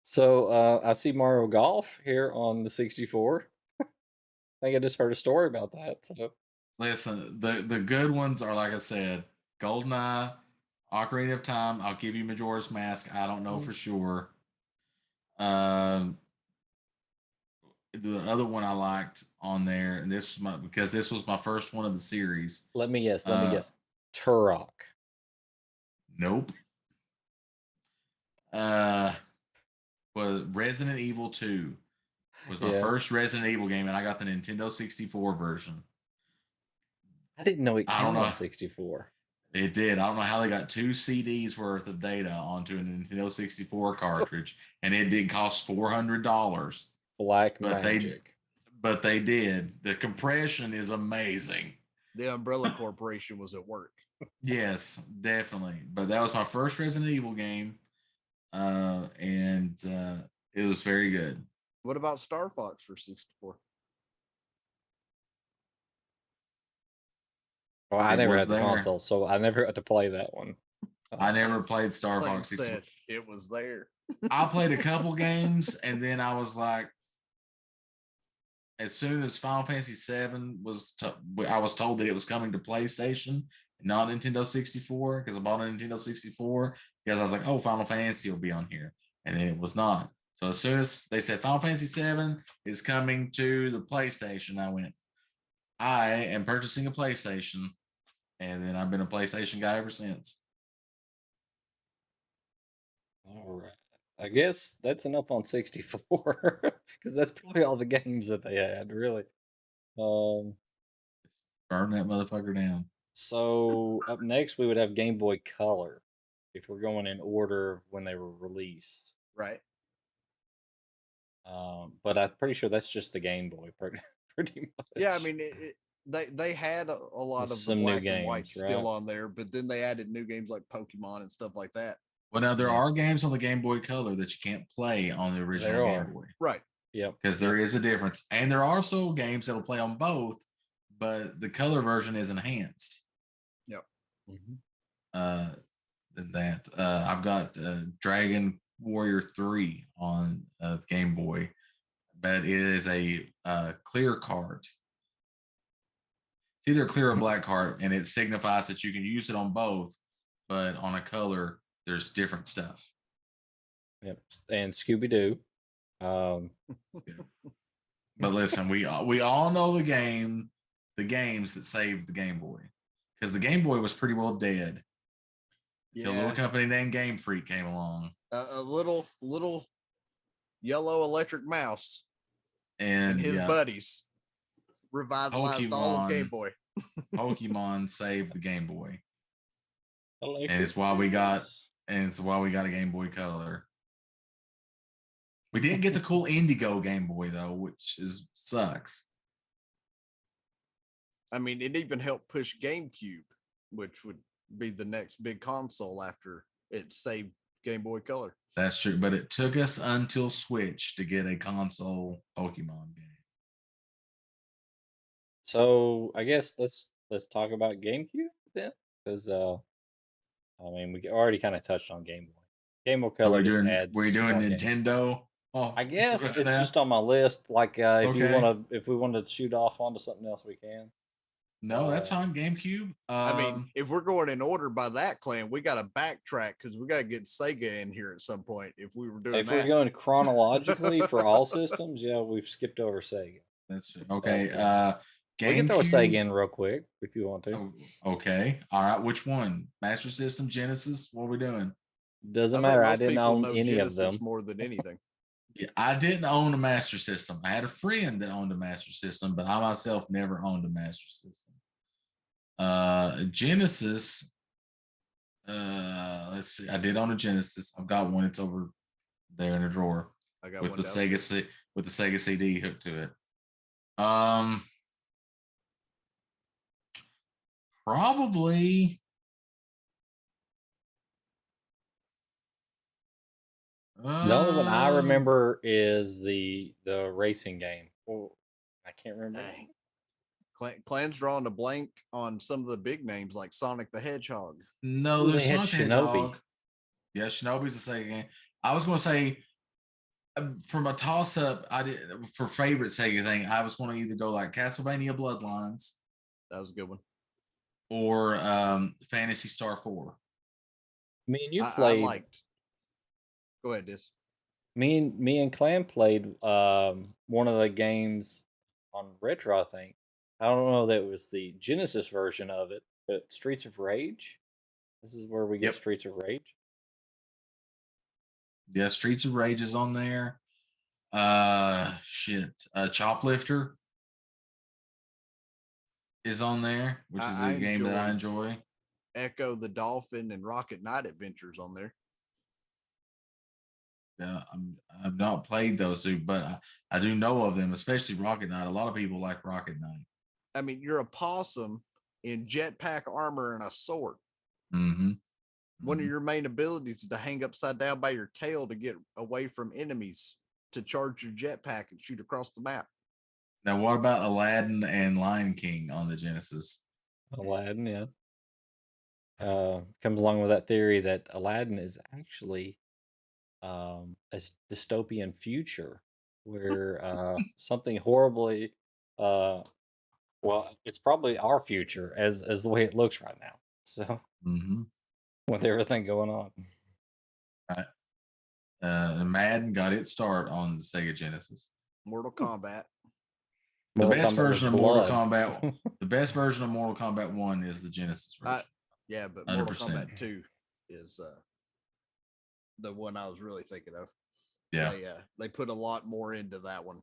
So I see Mario Golf here on the 64. I think I just heard a story about that. So Listen, the good ones are, like I said, GoldenEye, Ocarina of Time. I'll give you Majora's Mask. I don't know for sure. The other one I liked on there, and this was my first one of the series. let me guess. Turok. Nope. Was Resident Evil 2 was my first Resident Evil game, and I got the Nintendo 64 version. I didn't know it I don't came on know. 64. It did. I don't know how they got 2 CDs worth of data onto a Nintendo 64 cartridge, and it did cost $400. Black But magic. But they did. The compression is amazing. The Umbrella Corporation was at work. Yes, definitely. But that was my first Resident Evil game, and it was very good. What about Star Fox for 64? Well, I It never was had the there. console, so I never got to play that one. I never played Star Like Fox 64. said, it was there. I played a couple games, and then I was like, as soon as Final Fantasy VII I was told that it was coming to PlayStation, not Nintendo 64, because I bought a Nintendo 64 because I was like, oh, Final Fantasy will be on here, and then it was not. So as soon as they said Final Fantasy VII is coming to the PlayStation, I went, I am purchasing a PlayStation, and then I've been a PlayStation guy ever since. All right. I guess that's enough on 64 because that's probably all the games that they had, really. Burn that motherfucker down. So up next we would have Game Boy Color, if we're going in order of when they were released. Right. But I'm pretty sure that's just the Game Boy, pretty much. Yeah, I mean, they had a lot of Some the new black and games, white right? still on there, but then they added new games like Pokemon and stuff like that. Well, now there Yeah. are games on the Game Boy Color that you can't play on the original There are. Game Boy. Right. Yep. Because there is a difference. And there are also games that'll play on both, but the color version is enhanced. Yep. Than that. I've got Dragon Warrior 3 on the Game Boy, but it is a clear card. It's either a clear or black card, and it signifies that you can use it on both, but on a color, there's different stuff. Yep. And Scooby Doo. But listen, we all know the games that saved the Game Boy, because the Game Boy was pretty well dead. Yeah. The little company named Game Freak came along. A little yellow electric mouse And his buddies revitalized all of Game Boy. Pokemon saved the Game Boy. Electric And it's why we got mouse. a Game Boy Color. We didn't get the cool Indigo Game Boy though, which sucks. I mean, it even helped push GameCube, which would be the next big console after it saved Game Boy Color. That's true, but it took us until Switch to get a console Pokemon game. So I guess let's talk about GameCube then, because I mean we already kind of touched on Game Boy. Game Boy Color just adds. We're doing more games. Nintendo. Oh, I guess it's just on my list. Like if we want to shoot off onto something else, we can. No, that's fine. GameCube. I mean, if we're going in order by that, Clan, we got to backtrack because we got to get Sega in here at some point. If we were doing if we're going chronologically for all systems, yeah, we've skipped over Sega. That's true. Okay. We can throw a Sega in real quick if you want to. Oh, okay. All right. Which one? Master System, Genesis? What are we doing? Doesn't matter. I didn't own any Genesis of them. more than anything. Yeah, I didn't own a Master System. I had a friend that owned a Master System, but I myself never owned a Master System. Genesis. Let's see. I did own a Genesis. I've got one. It's over there in a drawer. I got with one the Sega CD hooked to it. Probably. The only one I remember is the racing game. Well, I can't remember. Clan's drawing a blank on some of the big names like Sonic the Hedgehog. No, Ooh, there's they had Sonic the Shinobi. Hedgehog. Yeah, Shinobi's the Sega game. I was going to say, from a toss-up, I did for favorite Sega thing. I was going to either go like Castlevania Bloodlines. That was a good one. Or Phantasy Star 4. Me and you played. I liked. Go ahead, Dis. Me and Clan played one of the games on Retro, I think. I don't know that it was the Genesis version of it, but Streets of Rage. This is where we get Streets of Rage. Yeah, Streets of Rage is on there. Choplifter is on there, which is a game that I enjoy. Echo the Dolphin and Rocket Knight Adventures on there. Yeah, I've not played those two, but I do know of them, especially Rocket Knight. A lot of people like Rocket Knight. I mean, you're a possum in jetpack armor and a sword. Mm-hmm. One of your main abilities is to hang upside down by your tail to get away from enemies, to charge your jetpack and shoot across the map. Now, what about Aladdin and Lion King on the Genesis? Aladdin, yeah. Comes along with that theory that Aladdin is actually a dystopian future where something horribly, well, it's probably our future as the way it looks right now. So with everything going on, right. Madden got its start on the Sega Genesis. Mortal Kombat. The best version of Mortal Kombat. The best version of Mortal Kombat 1 is the Genesis version. Yeah, but 100%. Mortal Kombat 2 is the one I was really thinking of. Yeah. They put a lot more into that one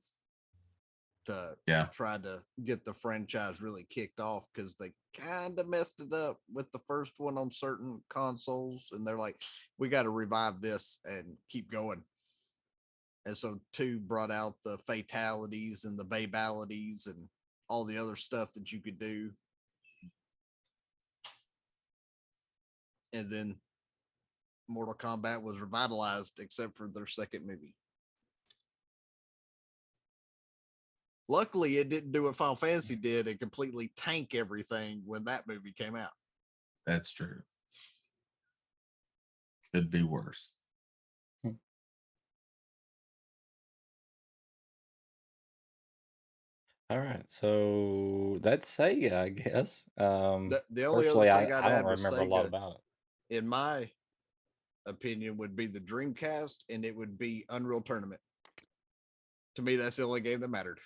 to try to get the franchise really kicked off, because they kind of messed it up with the first one on certain consoles, and they're like, we got to revive this and keep going. And so 2 brought out the fatalities and the babalities and all the other stuff that you could do. And then Mortal Kombat was revitalized, except for their second movie. Luckily, it didn't do what Final Fantasy did and completely tank everything when that movie came out. That's true. Could be worse. All right, so that's Sega, I guess. The only personally, other thing I don't remember a lot about it. In my opinion, would be the Dreamcast, and it would be Unreal Tournament. To me, that's the only game that mattered.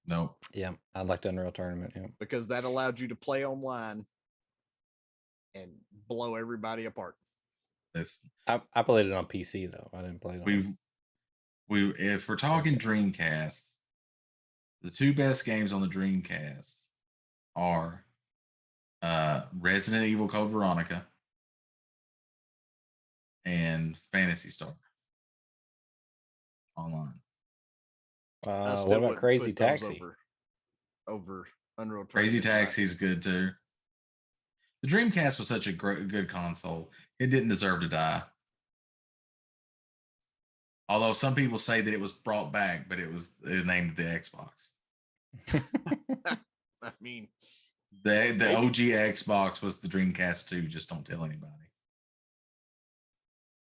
No. Yeah, I liked Unreal Tournament. Yeah, because that allowed you to play online and blow everybody apart. I played it on PC though. I didn't play it on. If we're talking Dreamcast, the 2 best games on the Dreamcast are Resident Evil Code Veronica and Phantasy Star online. What about Crazy Taxi? Over Unreal Tournament. Crazy Taxi is good too. The Dreamcast was such a good console. It didn't deserve to die. Although some people say that it was brought back, but it named the Xbox. I mean, the OG Xbox was the Dreamcast 2. Just don't tell anybody.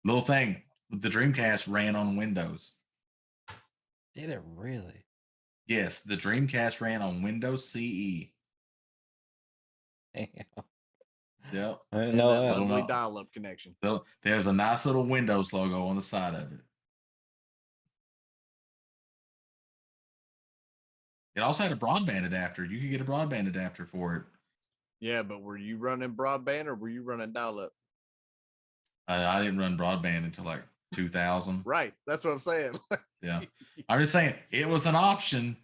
Little thing, the Dreamcast ran on Windows. Did it really? Yes, the Dreamcast ran on Windows CE. Damn. Yep. I didn't know that. Lovely dial-up connection. There's a nice little Windows logo on the side of it. It also had a broadband adapter. You could get a broadband adapter for it. Yeah, but were you running broadband or were you running dial-up? I didn't run broadband until like 2000. Right. That's what I'm saying. Yeah. I'm just saying it was an option.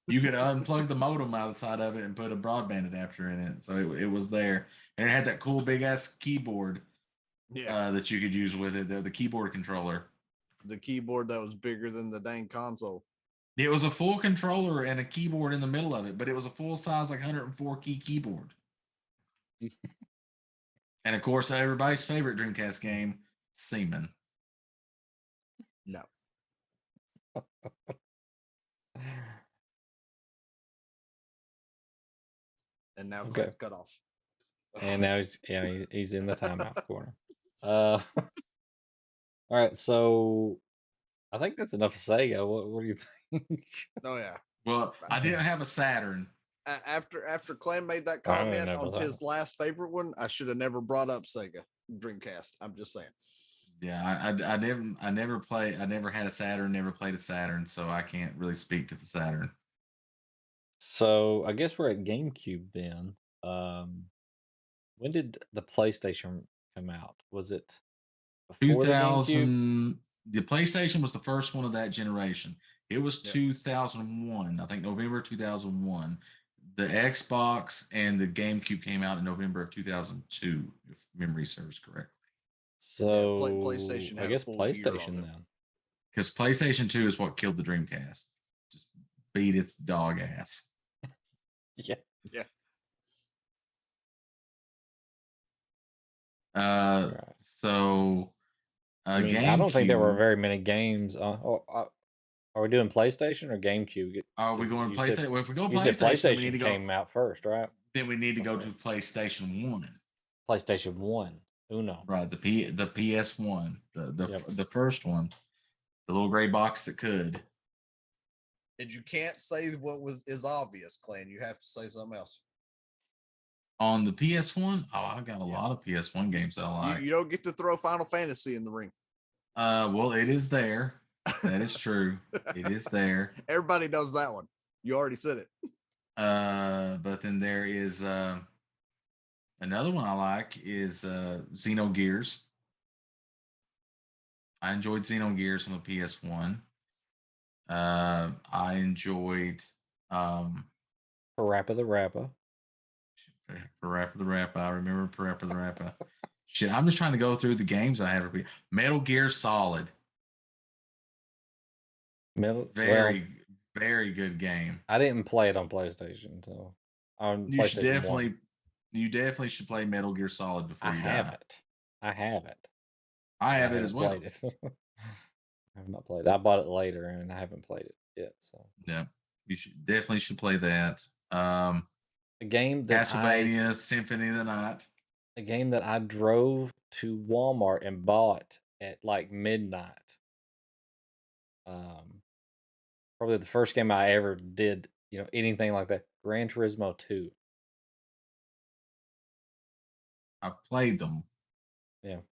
You could unplug the modem out of the side of it and put a broadband adapter in it. So it was there. And it had that cool big ass keyboard that you could use with it, the keyboard controller. The keyboard that was bigger than the dang console. It was a full controller and a keyboard in the middle of it, but it was a full size, like 104 key keyboard. And of course, everybody's favorite Dreamcast game, Seaman. No. And now Clint's cut off. And now he's in the timeout corner. All right, so I think that's enough of Sega. What do you think? Oh yeah. Well, I didn't have a Saturn. After Clem made that comment on his last favorite one, I should have never brought up Sega Dreamcast. I'm just saying. Yeah, I never had a Saturn, never played a Saturn, so I can't really speak to the Saturn. So I guess we're at GameCube then. When did the PlayStation come out? Was it before 2000? The PlayStation was the first one of that generation. It was 2001, I think November 2001. The Xbox and the GameCube came out in November of 2002, if memory serves correctly. So PlayStation. I guess PlayStation then, because PlayStation 2 is what killed the Dreamcast. Just beat its dog ass. Yeah. Right. So I mean, I don't think there were GameCube. very many games. Are we doing PlayStation or GameCube? Are we 'Cause going you said PlayStation? Well, if we go you said PlayStation, then we need PlayStation to go. came out first, right? Then we need to go Okay. to PlayStation 1. PlayStation 1. Uno. Right, the PS1, Yep. the first one, the little gray box that could. And you can't say what is obvious, Clan. You have to say something else. On the PS1, I got a Yeah. lot of PS1 games that I like. You don't get to throw Final Fantasy in the ring. Well, it is there. That is true. It is there. Everybody knows that one. You already said it. But then there is another one I like is Xenogears. I enjoyed Xenogears on the PS1. I enjoyed Parappa the Rappa. Parappa the Rappa. I remember Parappa the Rappa. Shit, I'm just trying to go through the games I have. Metal Gear Solid. Very good game. I didn't play it on PlayStation, so on You should PlayStation 1. you definitely should play Metal Gear Solid before I you have die. it. I have it. I have I it as haven't well. played it. I have not played it. I bought it later and I haven't played it yet. So Yeah, you definitely should play that. a game that Castlevania Symphony of the Night. a game that I drove to Walmart and bought at like midnight. Probably the first game I ever did, anything like that. Gran Turismo 2. I've played them. Yeah.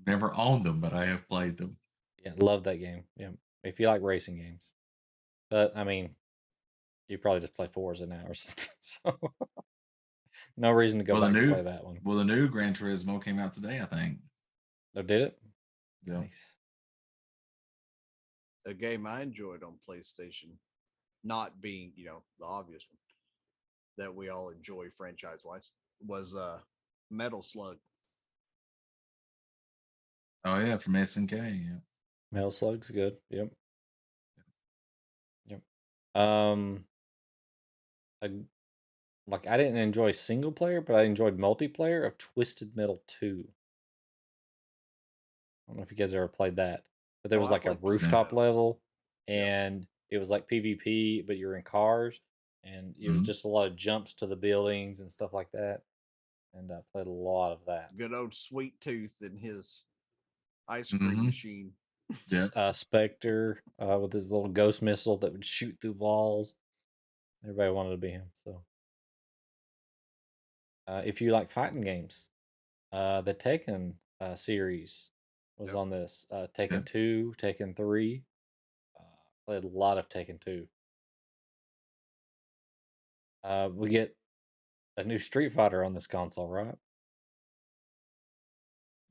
Never owned them, but I have played them. Yeah, love that game. Yeah. If you like racing games. But I mean, you probably just play Forza now or something. So no reason to go back and play that one. Well, the new Gran Turismo came out today, I think. Oh, did it? Yeah. Nice. A game I enjoyed on PlayStation, not being, the obvious one that we all enjoy franchise wise, was Metal Slug. Oh yeah, from SNK. Yeah. Metal Slug's good. Yep. I didn't enjoy single player, but I enjoyed multiplayer of Twisted Metal 2. I don't know if you guys ever played that, but there was like a rooftop level, and it was like PvP, but you're in cars, and it was just a lot of jumps to the buildings and stuff like that. And I played a lot of that. Good old Sweet Tooth and his ice cream machine. Spectre with his little ghost missile that would shoot through walls. Everybody wanted to be him. So, if you like fighting games, the Tekken series was on this. Tekken 2, Tekken 3. Played a lot of Tekken 2. We get a new Street Fighter on this console, right?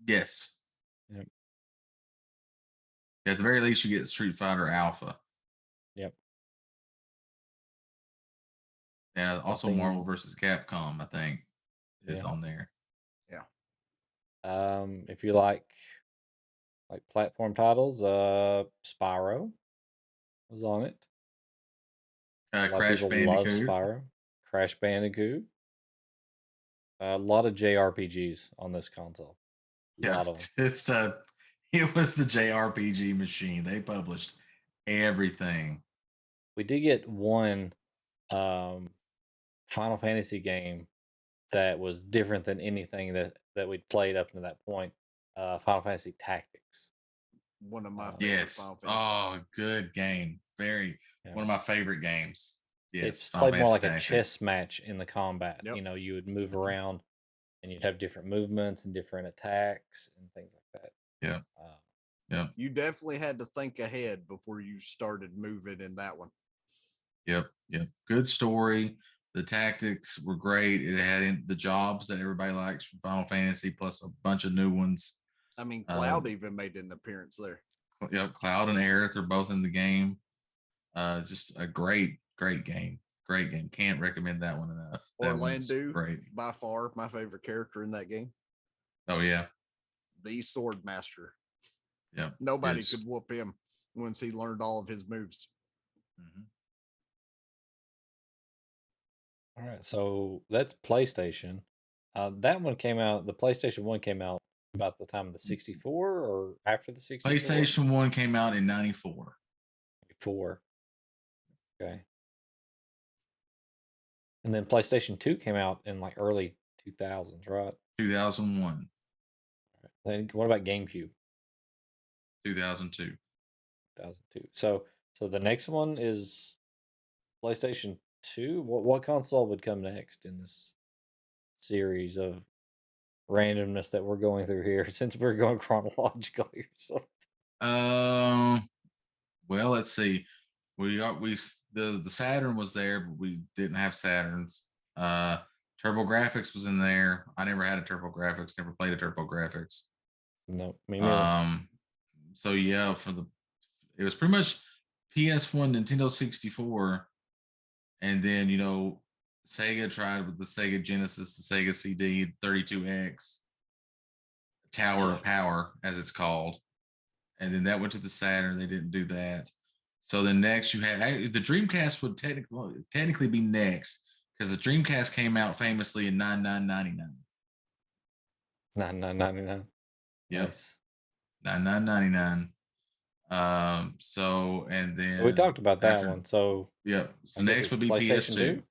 Yes. Yep. At the very least, you get Street Fighter Alpha. Yep. And also Marvel vs. Capcom, I think, is on there. Yeah. If you like platform titles, Spyro was on it. Crash Bandicoot. Love Spyro. Crash Bandicoot. A lot of JRPGs on this console. Yeah, it was the JRPG machine. They published everything. We did get one Final Fantasy game that was different than anything that we'd played up to that point. Final Fantasy Tactics. One of my favorite Final Fantasy. Oh, good game. One of my favorite games. Yes, it's played more like a chess match in the combat. Yep. You would move around and you'd have different movements and different attacks and things like that. Yeah. Yeah. You definitely had to think ahead before you started moving in that one. Yep. Good story. The tactics were great. It had the jobs that everybody likes from Final Fantasy, plus a bunch of new ones. I mean, Cloud even made an appearance there. Yep, Cloud and Aerith are both in the game. Just a great game. Great game. Can't recommend that one enough. Orlando, great. By far my favorite character in that game. Oh yeah, the Sword Master. Yeah, nobody could whoop him once he learned all of his moves. All right, so that's PlayStation. That one came out. The PlayStation 1 came out about the time of the 64 or after the 64? PlayStation 1 came out in 94. 4. Okay. And then PlayStation 2 came out in like early 2000s, right? 2001. Then what about GameCube? 2002. 2002. So the next one is PlayStation 2. What console would come next in this series of randomness that we're going through here, since we're going chronologically or something? Well, let's see. The Saturn was there, but we didn't have Saturns. TurboGrafx was in there. I never had a TurboGrafx. Never played a TurboGrafx. No, me neither. So yeah, it was pretty much PS1, Nintendo 64, and then Sega tried with the Sega Genesis, the Sega CD, 32X, Tower of Power, as it's called. And then that went to the Saturn. They didn't do that. So the next you had the Dreamcast would technically be next, because the Dreamcast came out famously in 9999. 9999. Yep. Nice. 9999. So and then We talked about that one. So yep. So I guess next it's would be PlayStation PS2. 2.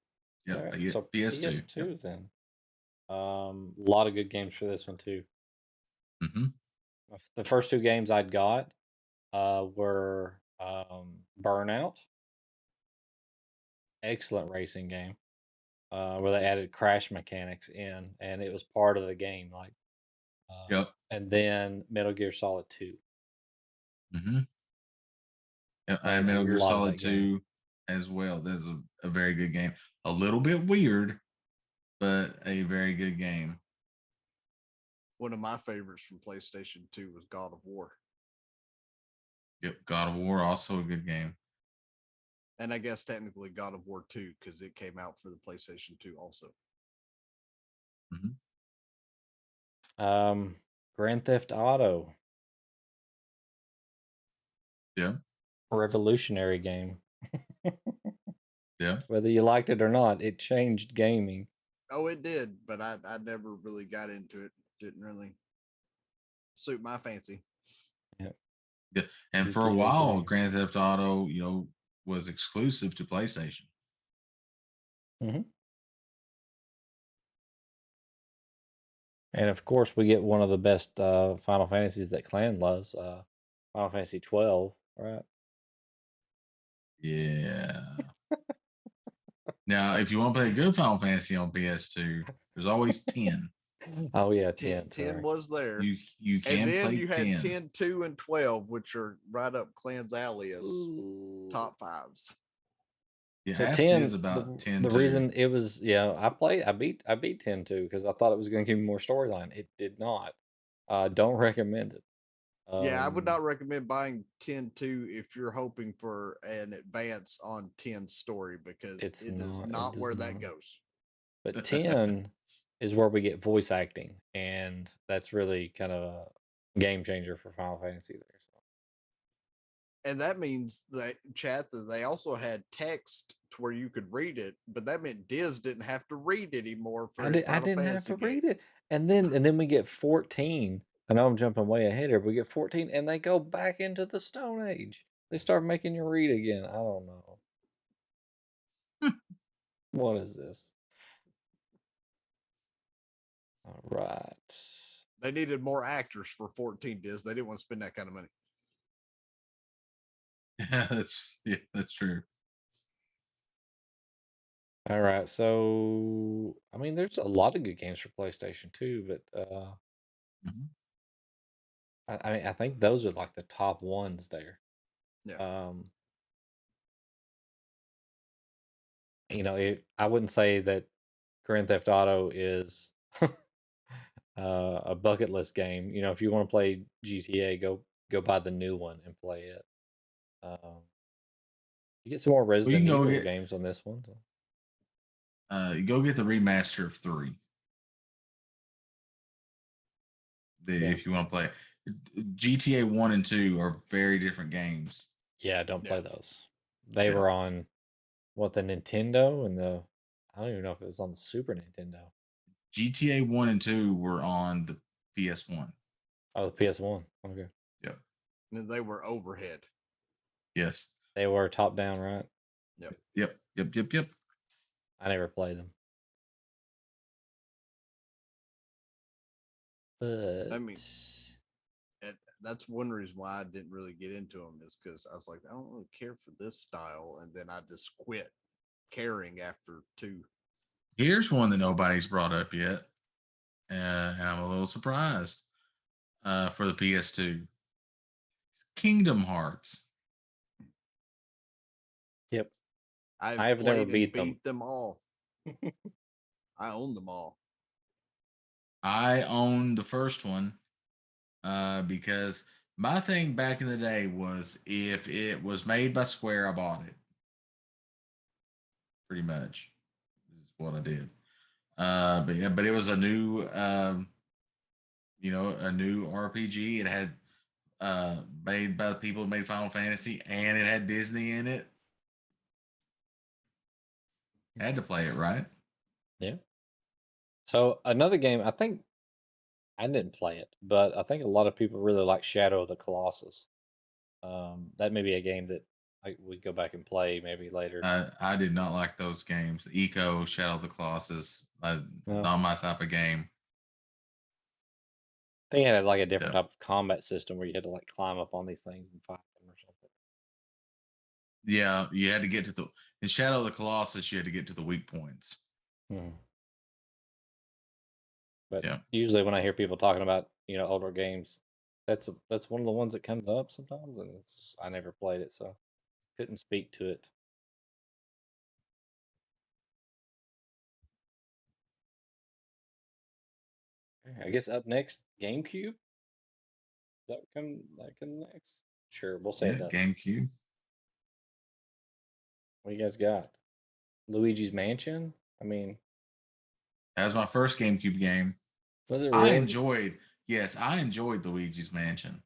Yep. All right, so PS2. PS2 Yep. then. A lot of good games for this one too. Mm-hmm. The first two games I'd got were Burnout, excellent racing game, where they added crash mechanics in, and it was part of the game. Like, Yep. And then Metal Gear Solid 2. Mm-hmm. Yep. I had Played a Metal Gear lot of Solid that game. 2 as well. That's a very good game. A little bit weird, but a very good game. One of my favorites from PlayStation 2 was God of War. Yep, God of War, also a good game. And I guess technically God of War 2, because it came out for the PlayStation 2 also. Mm-hmm. Grand Theft Auto. Yeah. Revolutionary game. Yeah. Whether you liked it or not, it changed gaming. Oh, it did, but I never really got into it. Didn't really suit my fancy. Yeah. And GTA for a while, 3. Grand Theft Auto, was exclusive to PlayStation. Mm-hmm. And of course, we get one of the best Final Fantasies that Clan loves, Final Fantasy 12, right? Yeah. Now, if you want to play a good Final Fantasy on PS2, there's always 10. Oh yeah, 10. 10 was there. You can and then play you had 10. 10, 2, and 12, which are right up Clan's alley as top fives. Yeah, so Ask 10 is about 10 the too. reason it was I beat 10 too, because I thought it was going to give me more storyline. It did not. Don't recommend it. Yeah, I would not recommend buying 10-2 if you're hoping for an advance on 10's story, because it is not where that goes. But 10 is where we get voice acting, and that's really kind of a game changer for Final Fantasy there. So. And that means that they also had text to where you could read it, but that meant Diz didn't have to read anymore for his Final I didn't have Fantasy to read games. it. And then we get 14. I know I'm jumping way ahead here. We get 14 and they go back into the Stone Age. They start making you read again. I don't know. What is this? All right. They needed more actors for 14, Diz. They didn't want to spend that kind of money. Yeah, that's true. All right. So, I mean, there's a lot of good games for PlayStation 2, but I think those are like the top ones there. Yeah. I wouldn't say that Grand Theft Auto is a bucket list game. If you want to play GTA, go buy the new one and play it. You get some more Resident Evil games on this one. So. You go get the remaster of 3. If you want to play it. GTA 1 and 2 are very different games. Yeah, don't play those. They were on the Nintendo and I don't even know if it was on the Super Nintendo. GTA 1 and 2 were on the PS1. Oh, the PS1. Okay. Yep. And they were overhead. Yes. They were top down, right? Yep. I never played them. But I mean, that's one reason why I didn't really get into them, is because I was like, I don't really care for this style, and then I just quit caring after 2. Here's one that nobody's brought up yet, and I'm a little surprised. For the PS2, Kingdom Hearts. Yep. I've never played beat them. them all. I own them all. I own the first one because my thing back in the day was if it was made by Square, I bought it. Pretty much is what I did. But yeah, but it was a new, a new RPG. It had made by the people who made Final Fantasy, and it had Disney in it. Had to play it, right? Yeah. So another game, I think I didn't play it, but I think a lot of people really like Shadow of the Colossus. That may be a game that we go back and play maybe later. I did not like those games. Eco, Shadow of the Colossus, No. not my type of game. I think it had like a different type of combat system where you had to like climb up on these things and fight them or something. Yeah, you had to get to in Shadow of the Colossus, you had to get to the weak points. But usually when I hear people talking about, older games, that's one of the ones that comes up sometimes, and I never played it, so couldn't speak to it. I guess up next, GameCube. That come next? Sure, we'll say it does. GameCube. What do you guys got? Luigi's Mansion? I mean, that was my first GameCube game. Was it really? I enjoyed Luigi's Mansion.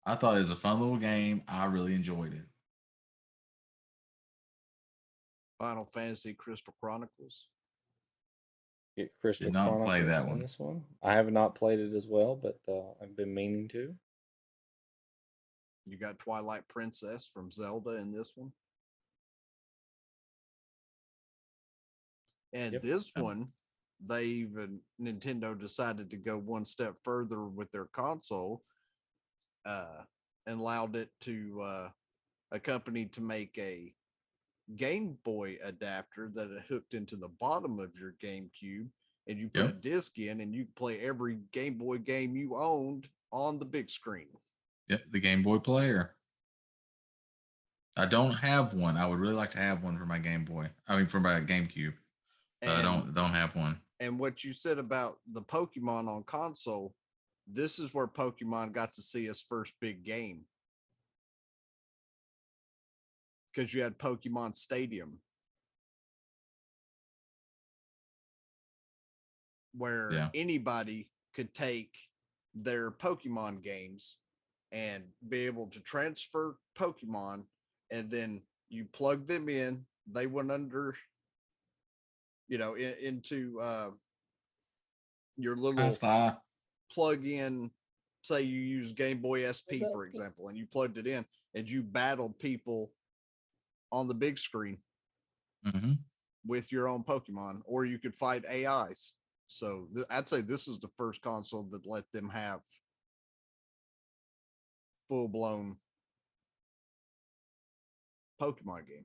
I thought it was a fun little game. I really enjoyed it. Final Fantasy Crystal Chronicles. Get Crystal Did not Chronicles play that one. This one. I have not played it as well, but I've been meaning to. You got Twilight Princess from Zelda in this one. And this one, Nintendo decided to go one step further with their console, and allowed it to a company to make a Game Boy adapter that it hooked into the bottom of your GameCube, and you put a disc in, and you play every Game Boy game you owned on the big screen. Yep, the Game Boy player. I don't have one. I would really like to have one for my Game Boy. I mean, for my GameCube. I don't have one. And what you said about the Pokemon on console, this is where Pokemon got to see its first big game. Because you had Pokemon Stadium, where anybody could take their Pokemon games and be able to transfer Pokemon, and then you plug them in. They went under, into your little plug-in. Say you use Game Boy SP, for example, and you plugged it in, and you battled people on the big screen with your own Pokemon, or you could fight AIs. So I'd say this is the first console that let them have full-blown Pokemon game.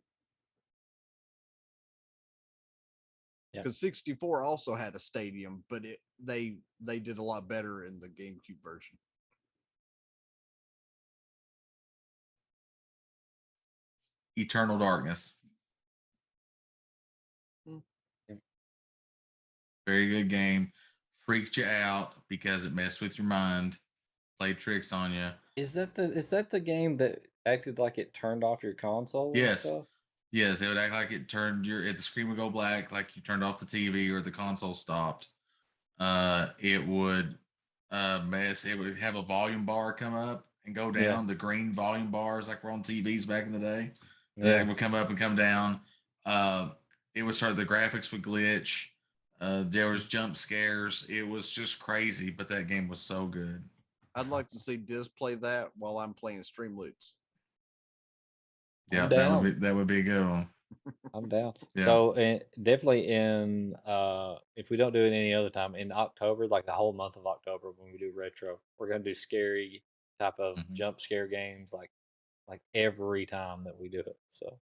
Because 64 also had a stadium, but they did a lot better in the GameCube version. Eternal Darkness. Very good game. Freaked you out because it messed with your mind, played tricks on you. Is that the game that acted like it turned off your console? Yes. And stuff? Yes, it would act like it turned the screen would go black, like you turned off the TV or the console stopped. It would it would have a volume bar come up and go down. The green volume bars like were on TVs back in the day. They would come up and come down. It would start, the graphics would glitch. There was jump scares. It was just crazy, but that game was so good. I'd like to see Diz play that while I'm playing Streamloots. Yeah, that would be a good one. I'm down. Yeah. So definitely in if we don't do it any other time in October, like the whole month of October when we do retro, we're gonna do scary type of jump scare games like every time that we do it. So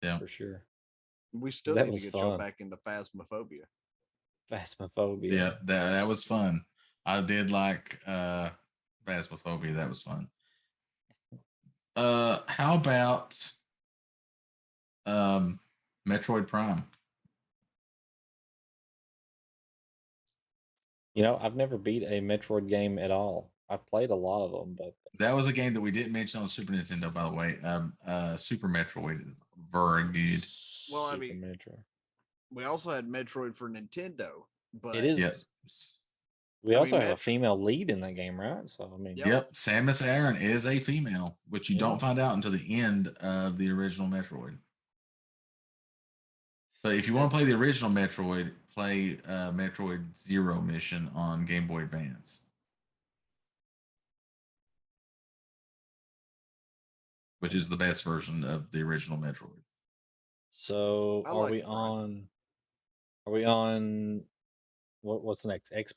yeah, for sure. We still That need to was get fun. you back into Phasmophobia. Phasmophobia. Yeah, that was fun. I did like Phasmophobia. That was fun. How about Metroid Prime? You know, I've never beat a Metroid game at all. I've played a lot of them, but that was a game that we didn't mention on Super Nintendo, by the way. Super Metroid is very good. Well, I Super mean, Metroid. We also had Metroid for Nintendo, but it is. Yep. We also have a female lead in that game, right? So I mean, yep, Samus Aran is a female, which you don't find out until the end of the original Metroid. But if you want to play the original Metroid, play Metroid Zero Mission on Game Boy Advance. Which is the best version of the original Metroid. So are we on? Are we on? What's next? Xbox.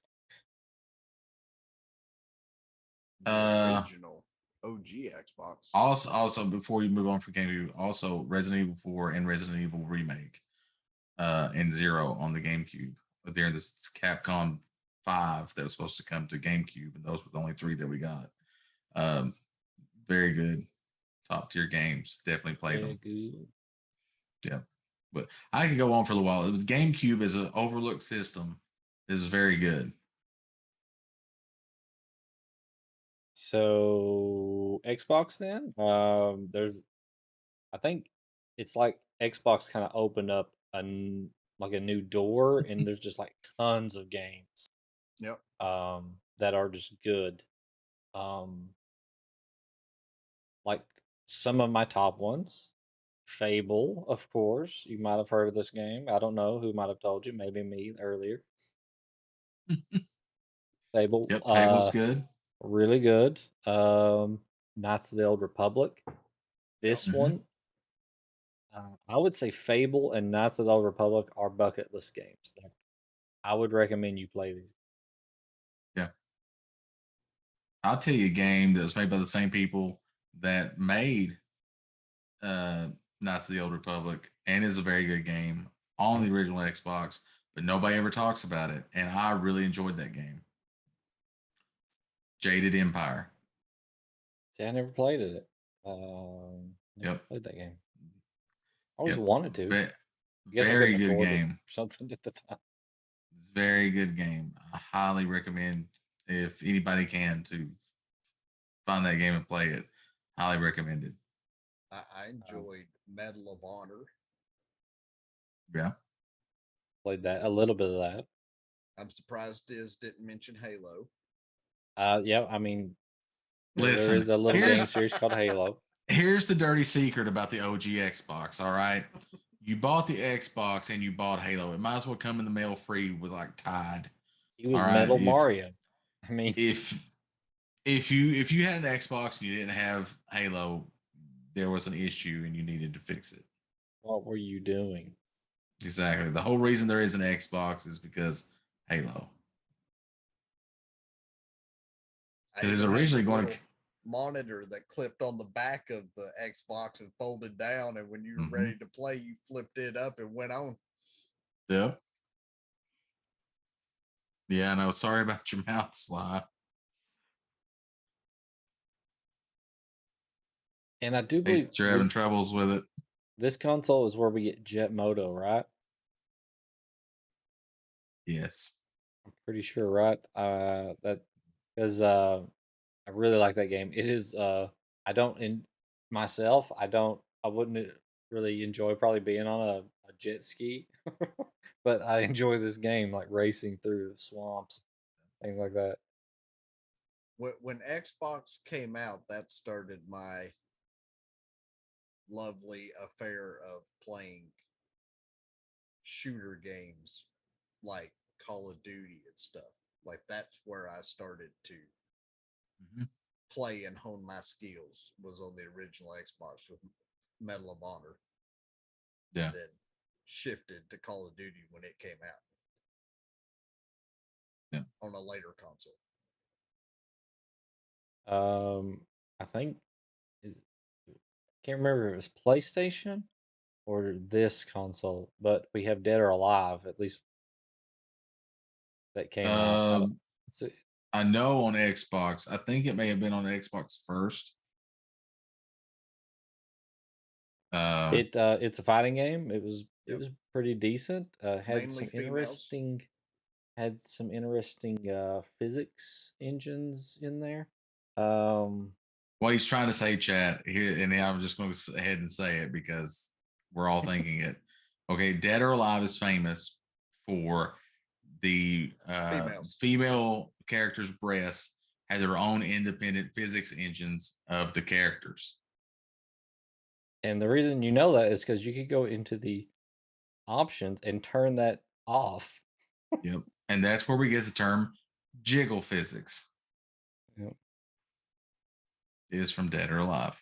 The original OG Xbox. Also, before you move on from GameCube, also Resident Evil 4 and Resident Evil Remake, and Zero on the GameCube. But they're this Capcom 5 that was supposed to come to GameCube, and those were the only 3 that we got. Very good, top tier games. Definitely played them. Good. Yeah, but I could go on for a while. GameCube is an overlooked system. Is very good. So Xbox then, there's, I think it's like Xbox kind of opened up a new door, and there's just like tons of games. Yep. That are just good. Like some of my top ones, Fable, of course. You might have heard of this game. I don't know who might have told you. Maybe me earlier. Fable. Yep, Fable's good. Really good. Knights of the Old Republic. This one, I would say Fable and Knights of the Old Republic are bucket list games. I would recommend you play these. Yeah. I'll tell you a game that was made by the same people that made Knights of the Old Republic and is a very good game on the original Xbox, but nobody ever talks about it. And I really enjoyed that game. Jaded Empire. See, I never played it. Never played that game. I always wanted to. Very good game. Something at the time. Very good game. I highly recommend if anybody can to find that game and play it. Highly recommended. I enjoyed Medal of Honor. Yeah. Played that, a little bit of that. I'm surprised Diz didn't mention Halo. Yeah, I mean, listen, there is a little game series called Halo. Here's the dirty secret about the OG Xbox, all right? You bought the Xbox and you bought Halo. It might as well come in the mail free with like Tide. He was Metal Mario. I mean, if you had an Xbox and you didn't have Halo, there was an issue and you needed to fix it. What were you doing? Exactly. The whole reason there is an Xbox is because Halo. Because it's originally going to monitor that clipped on the back of the Xbox and folded down, and when you were ready to play, you flipped it up and went on. Yeah. Yeah, no, sorry about your mouth, Sly. And I do believe you're having troubles with it. This console is where we get Jet Moto, right? Yes. I'm pretty sure, right? That because I really like that game. It is I don't I wouldn't really enjoy probably being on a jet ski, but I enjoy this game, like racing through swamps, things like that. When Xbox came out, that started my lovely affair of playing shooter games like Call of Duty and stuff. Like that's where I started to Mhm. play and hone my skills was on the original Xbox with Medal of Honor. Yeah. And then shifted to Call of Duty when it came out. Yeah. On a later console. I think can't remember if it was PlayStation or this console, but we have Dead or Alive at least that came out. I know on Xbox. I think it may have been on Xbox first. It's a fighting game. It was pretty decent. Had Mainly some interesting physics engines in there. What he's trying to say, chat here, and I'm just going to go ahead and say it because we're all thinking it. Okay, Dead or Alive is famous for the female characters' breasts had their own independent physics engines of the characters. And the reason you know that is because you could go into the options and turn that off. Yep. And that's where we get the term jiggle physics. Yep. It is from Dead or Alive.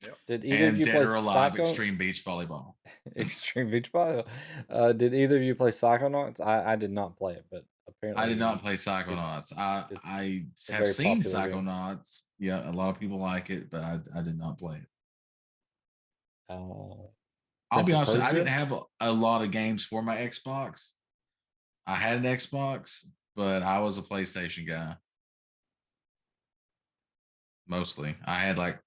Yep. Did either of you Dead play or Alive Extreme Beach Volleyball? Extreme Beach Volleyball. Did either of you play Psychonauts? I did not play it, but apparently I did not play Psychonauts. I have seen Psychonauts. Game. Yeah, a lot of people like it, but I did not play it. I'll be honest, I didn't have a lot of games for my Xbox. I had an Xbox, but I was a PlayStation guy. Mostly. I had like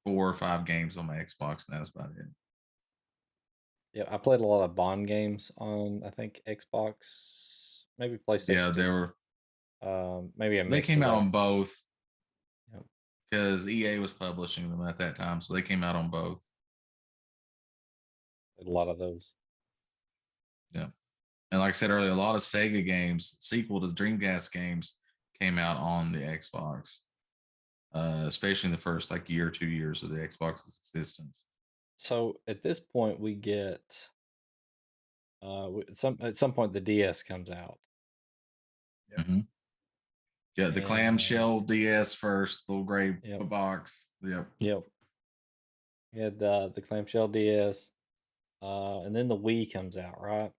4 or 5 games on my Xbox, and that's about it. Yeah, I played a lot of Bond games on, I think, Xbox, maybe PlayStation. Yeah, there were. Maybe they came out on both. Yep. Because EA was publishing them at that time, so they came out on both. A lot of those. Yeah. And like I said earlier, a lot of Sega games, sequel to Dreamcast games, came out on the Xbox, especially in the first like year or 2 years of the Xbox's existence. So at this point, we get at some point the DS comes out. Yep. Mm-hmm. Yeah, the clamshell DS first, little gray box. Yep. Yep. We had the clamshell DS, and then the Wii comes out, right?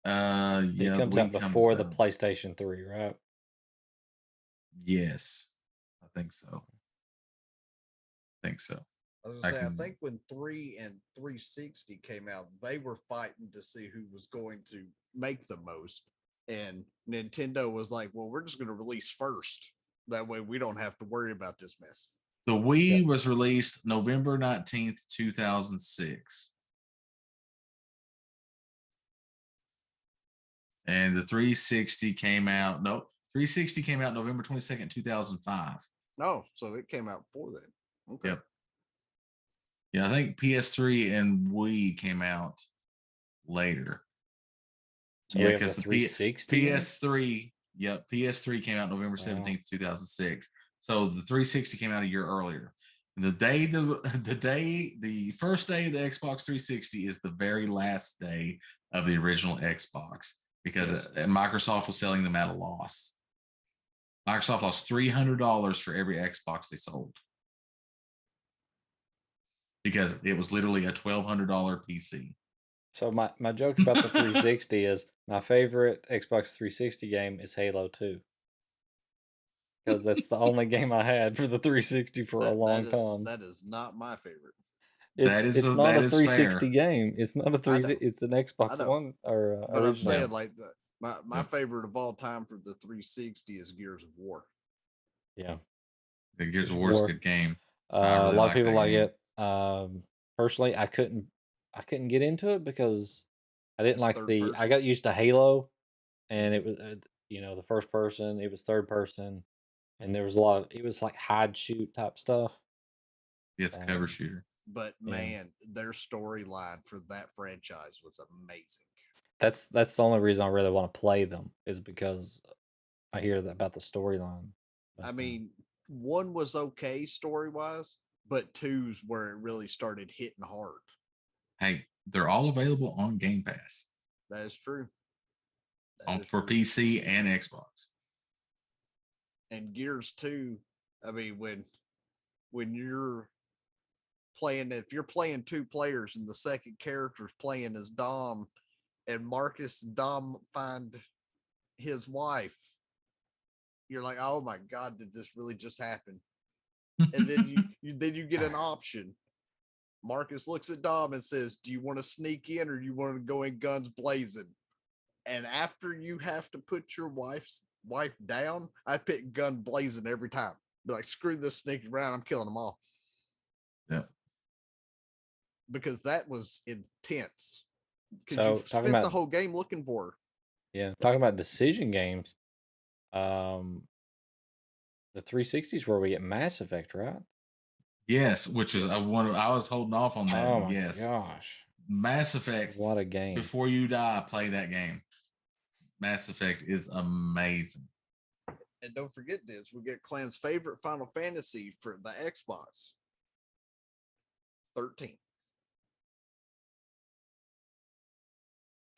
Yeah, it comes out before the PlayStation 3, right? Yes, I think so. I was gonna say, I think when 3 and 360 came out, they were fighting to see who was going to make the most. And Nintendo was like, well, we're just going to release first. That way we don't have to worry about this mess. The Wii was released November 19th, 2006. And the 360 came out. No, 360 came out November 22nd, 2005. No, so it came out before then. Okay. Yep. Yeah, I think PS3 and Wii came out later. So yeah, because the 360 PS3. Yep, PS3 came out November 17th, 2006. So the 360 came out a year earlier. And the first day of the Xbox 360 is the very last day of the original Xbox because Microsoft was selling them at a loss. Microsoft lost $300 for every Xbox they sold because it was literally a $1,200 PC. So my joke about the 360 is my favorite Xbox 360 game is Halo 2. Because that's the only game I had for the 360 for a long time. That is not my favorite. It's not a 360 game. It's not a 360. It's an Xbox One or but original. I'm saying like my favorite of all time for the 360 is Gears of War. Yeah, the Gears of War is a good game. A lot of people like it. Personally, I couldn't get into it because I didn't like I got used to Halo, and it was the first person. It was third person. And there was a lot of it was like hide shoot type stuff. Yeah, it's a cover shooter. But man, their storyline for that franchise was amazing. That's the only reason I really want to play them is because I hear about the storyline. I mean, 1 was okay story wise, but 2's where it really started hitting hard. Hey, they're all available on Game Pass. That is true. For PC and Xbox. And Gears 2, I mean, when you're playing, if you're playing 2 players and the second character's playing as Dom, and Marcus and Dom find his wife, you're like, oh my God, did this really just happen? And then you get an option. Marcus looks at Dom and says, do you want to sneak in or do you want to go in guns blazing? And after you have to put your wife down, I pick gun blazing every time. Be like, screw this sneaking around, I'm killing them all. Yeah. Because that was intense. Because So you talking spent about the whole game looking for her. yeah, talking about decision games, the 360s where we get Mass Effect, right? Yes, which is one I was holding off on that. Oh my yes. gosh. Mass Effect. What a game. Before you die, play that game. Mass Effect is amazing. And don't forget this, we get Clan's favorite Final Fantasy for the Xbox. 13.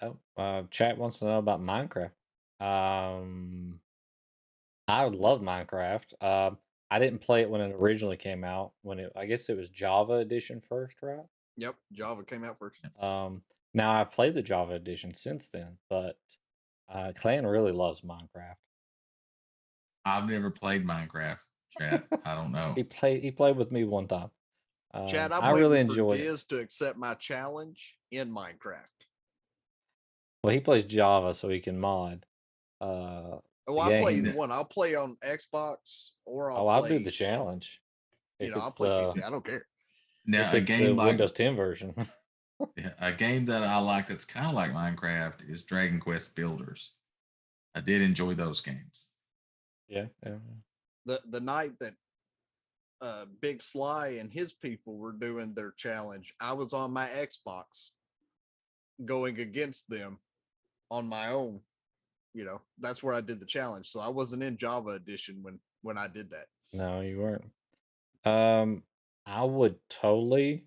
Oh, chat wants to know about Minecraft. I love Minecraft. I didn't play it when it originally came out. I guess it was Java edition first, right? Yep, Java came out first. Now I've played the Java edition since then, but Clan really loves Minecraft. I've never played Minecraft, chat. I don't know. He played with me one time. Chad, I really enjoyed Diz to accept my challenge in Minecraft. Well, he plays Java, so he can mod. I'll play either one. I'll play on Xbox or I'll do the challenge. I'll play PC. I don't care. Now, a game like Windows 10 version. Yeah, a game that I like that's kind of like Minecraft is Dragon Quest Builders. I did enjoy those games. Yeah. The night that Big Sly and his people were doing their challenge, I was on my Xbox going against them on my own. That's where I did the challenge. So I wasn't in Java edition when I did that. No, you weren't. I would totally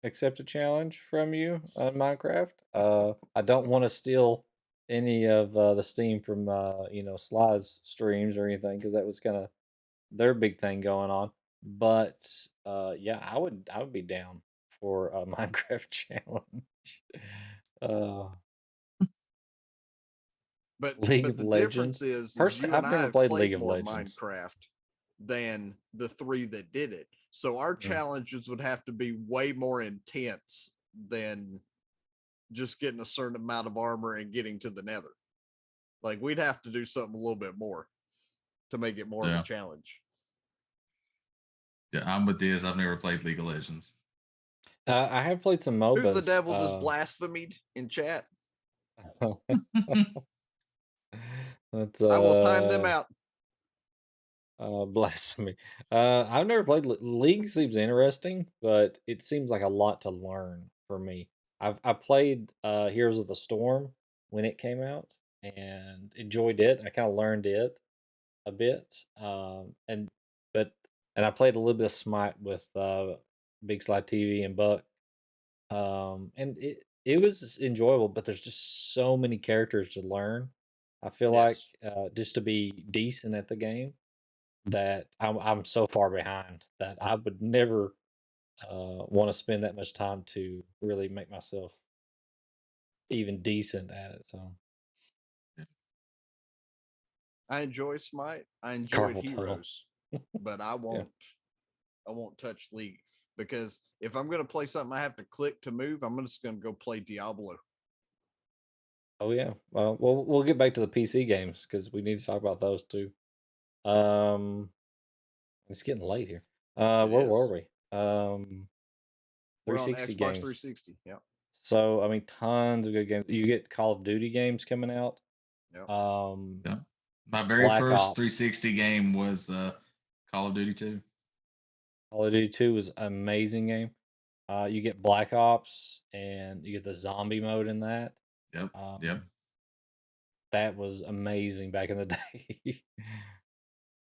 accept a challenge from you on Minecraft. I don't want to steal any of the steam from Sly's streams or anything, because that was kind of their big thing going on. But yeah, I would be down for a Minecraft challenge. But League of the Legends difference is personally, I've never played League of Legends. Minecraft than the 3 that did it. So our challenges would have to be way more intense than just getting a certain amount of armor and getting to the nether. Like, we'd have to do something a little bit more to make it more of a challenge. Yeah, I'm with this. I've never played League of Legends. I have played some MOBAs. Who the devil just blasphemed in chat? That's, I will time them out. Blasphemy. I've never played League. Seems interesting, but it seems like a lot to learn for me. I played Heroes of the Storm when it came out and enjoyed it. I kind of learned it a bit, and I played a little bit of Smite with Big Slide TV and Buck, and it was enjoyable. But there's just so many characters to learn. I feel like just to be decent at the game, that I'm so far behind that I would never want to spend that much time to really make myself even decent at it. So I enjoy Smite. I enjoy Heroes, but I won't. I won't touch League, because if I'm going to play something I have to click to move, I'm just going to go play Diablo. Oh yeah. Well, we'll get back to the PC games because we need to talk about those too. It's getting late here. Where were we? 360 games. Xbox 360. Yeah. So I mean, tons of good games. You get Call of Duty games coming out. Yeah. Yeah. My very first Ops. 360 game was Call of Duty 2. Call of Duty 2 was an amazing game. You get Black Ops and you get the zombie mode in that. Yep. That was amazing back in the day.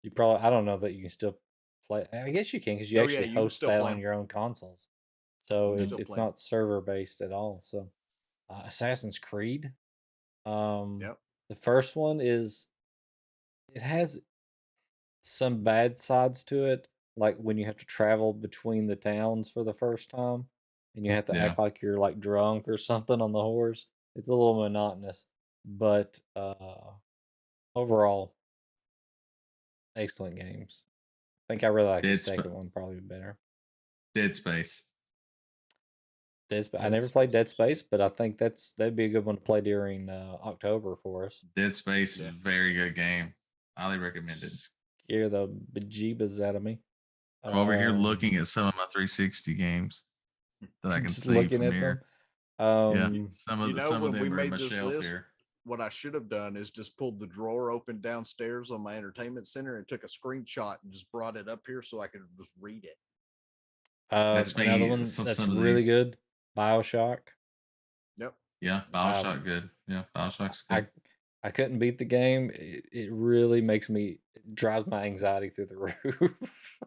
You probably, I don't know that you can still play. I guess you can, because you actually host that on your own consoles. So it's not server based at all. So Assassin's Creed Yep. The first one is it has some bad sides to it, like when you have to travel between the towns for the first time and you have to Yeah, act like you're like drunk or something on the horse. It's a little monotonous, but overall, excellent games. I think I really like the Dead Sp- second one probably better. Dead Space. I never played Dead Space, but I think that'd be a good one to play during October for us. Dead Space is Yeah. a very good game. Highly recommended. Scare the bejeebas out of me. I'm over here looking at some of my 360 games that I can just see looking from at here. them. Yeah, some You know, of when them we are in made my this shelf list, here. what I should have done is just pulled the drawer open downstairs on my entertainment center and took a screenshot and just brought it up here so I could just read it. That's Another me. one So that's some of really these. good, BioShock. Yep. Yeah, BioShock good. Yeah, BioShock's good. I couldn't beat the game. It really it drives my anxiety through the roof.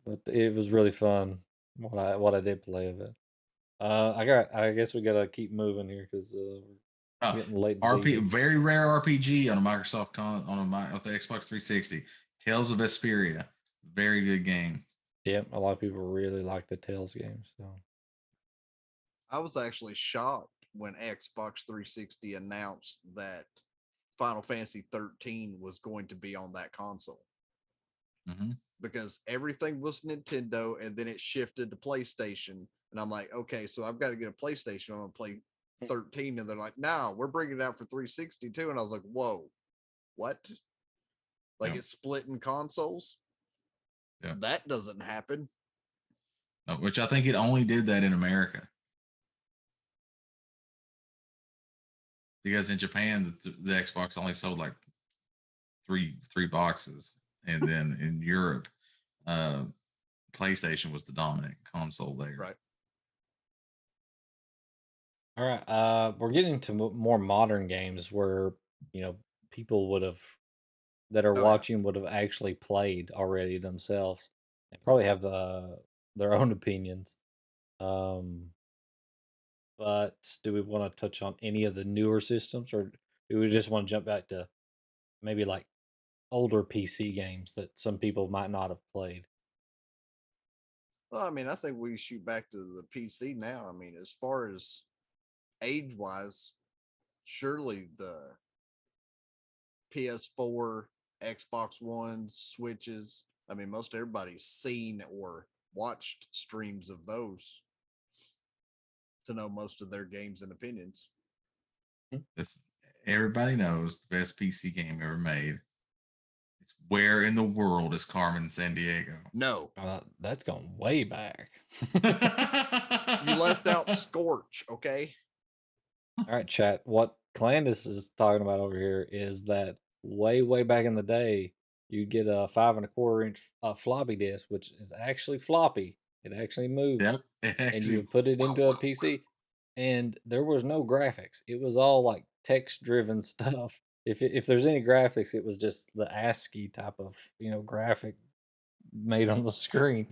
But it was really fun what I did play of it. I guess we gotta keep moving here because we're getting late. Very rare RPG on a Microsoft on the Xbox 360. Tales of Espiria, very good game. Yep, a lot of people really like the Tales games. So I was actually shocked when Xbox 360 announced that Final Fantasy 13 was going to be on that console. Mm-hmm. Because everything was Nintendo and then it shifted to PlayStation. And I'm like, okay, so I've got to get a PlayStation. I'm going to play 13. And they're like, no, we're bringing it out for 360 too. And I was like, whoa, what? Like it's splitting consoles? Yeah. That doesn't happen. Which I think it only did that in America. Because in Japan, the Xbox only sold like three boxes. And then in Europe, PlayStation was the dominant console there. Right. all right, we're getting to more modern games where people that are watching would have actually played already themselves and probably have their own opinions. But do we want to touch on any of the newer systems, or do we just want to jump back to maybe like older PC games that some people might not have played? Well, I mean, I think we shoot back to the PC now. I mean, as far as age wise, surely the PS4, Xbox One, Switches. I mean, most everybody's seen or watched streams of those to know most of their games and opinions. Everybody knows the best PC game ever made. It's Where in the World is Carmen Sandiego? No. That's going way back. You left out Scorch, okay? All right, chat. What Clandis is talking about over here is that way back in the day, you'd get a 5 1/4 inch floppy disk, which is actually floppy. It actually moved. Yep. And you put it into a PC, and there was no graphics. It was all like text driven stuff. If there's any graphics, it was just the ASCII type of graphic made on the screen,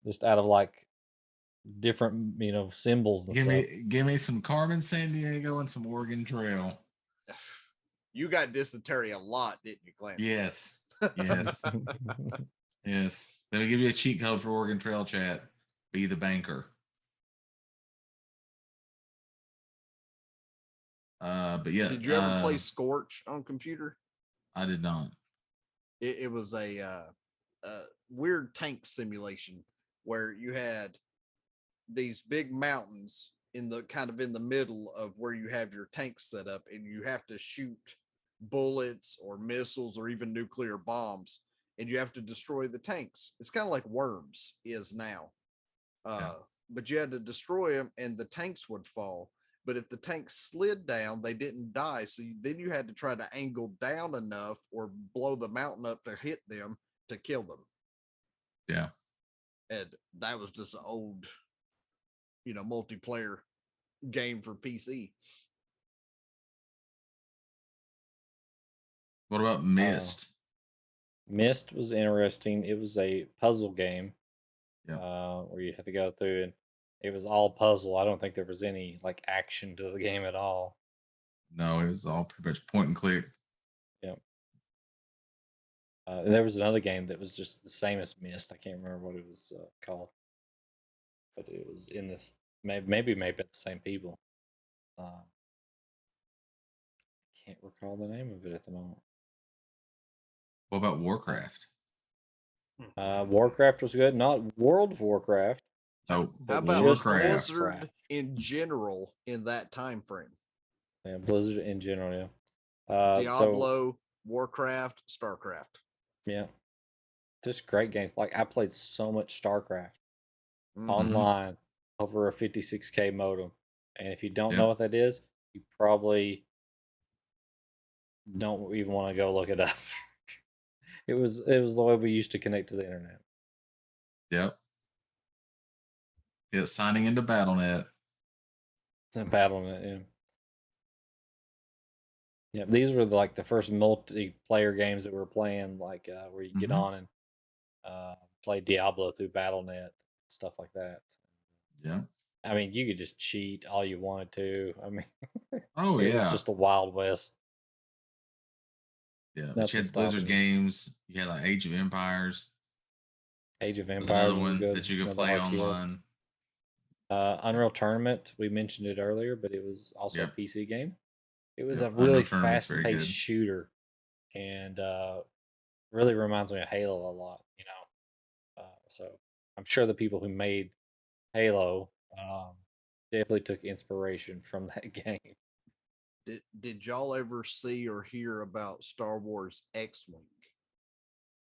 just out of like different symbols and stuff. Give me some Carmen Sandiego and some Oregon Trail. You got dysentery a lot, didn't you, Clan? Yes. Yes. Yes. Let me give you a cheat code for Oregon Trail chat. Be the banker. But yeah. Did you ever play Scorch on computer? I did not. It was a weird tank simulation where you had these big mountains in the middle of where you have your tanks set up, and you have to shoot bullets or missiles or even nuclear bombs, and you have to destroy the tanks. It's kind of like Worms is now. But you had to destroy them and the tanks would fall. But if the tanks slid down, they didn't die. So then you had to try to angle down enough or blow the mountain up to hit them to kill them. Yeah. And that was just an old, multiplayer game for PC. What about Myst? Myst was interesting. It was a puzzle game. Yeah. Where you had to go through, and It was all puzzle. I don't think there was any like action to the game at all. No, it was all pretty much point and click. Yep. There was another game that was just the same as Myst. I can't remember what it was called, but it was in this. Maybe the same people. Can't recall the name of it at the moment. What about Warcraft? Warcraft was good. Not World of Warcraft. No, How but about Warcraft. Blizzard in general in that time frame? Yeah, Blizzard in general, yeah. Diablo, Warcraft, StarCraft. Yeah. Just great games. Like I played so much StarCraft online over a 56K modem. And if you don't know what that is, you probably don't even want to go look it up. It was the way we used to connect to the internet. Yep. Yeah, signing into BattleNet. It's a BattleNet, yeah. Yeah, these were like the first multiplayer games that we were playing, like where you get on and play Diablo through BattleNet, stuff like that. Yeah. I mean, you could just cheat all you wanted to. I mean, it was just the Wild West. Yeah, but you had Blizzard games. You had like Age of Empires. Age of Empires, another one that you could play online. Unreal Tournament, we mentioned it earlier, but it was also a PC game. It was a really fast-paced shooter, and really reminds me of Halo a lot. You know, so I'm sure the people who made Halo definitely took inspiration from that game. Did y'all ever see or hear about Star Wars X-Wing?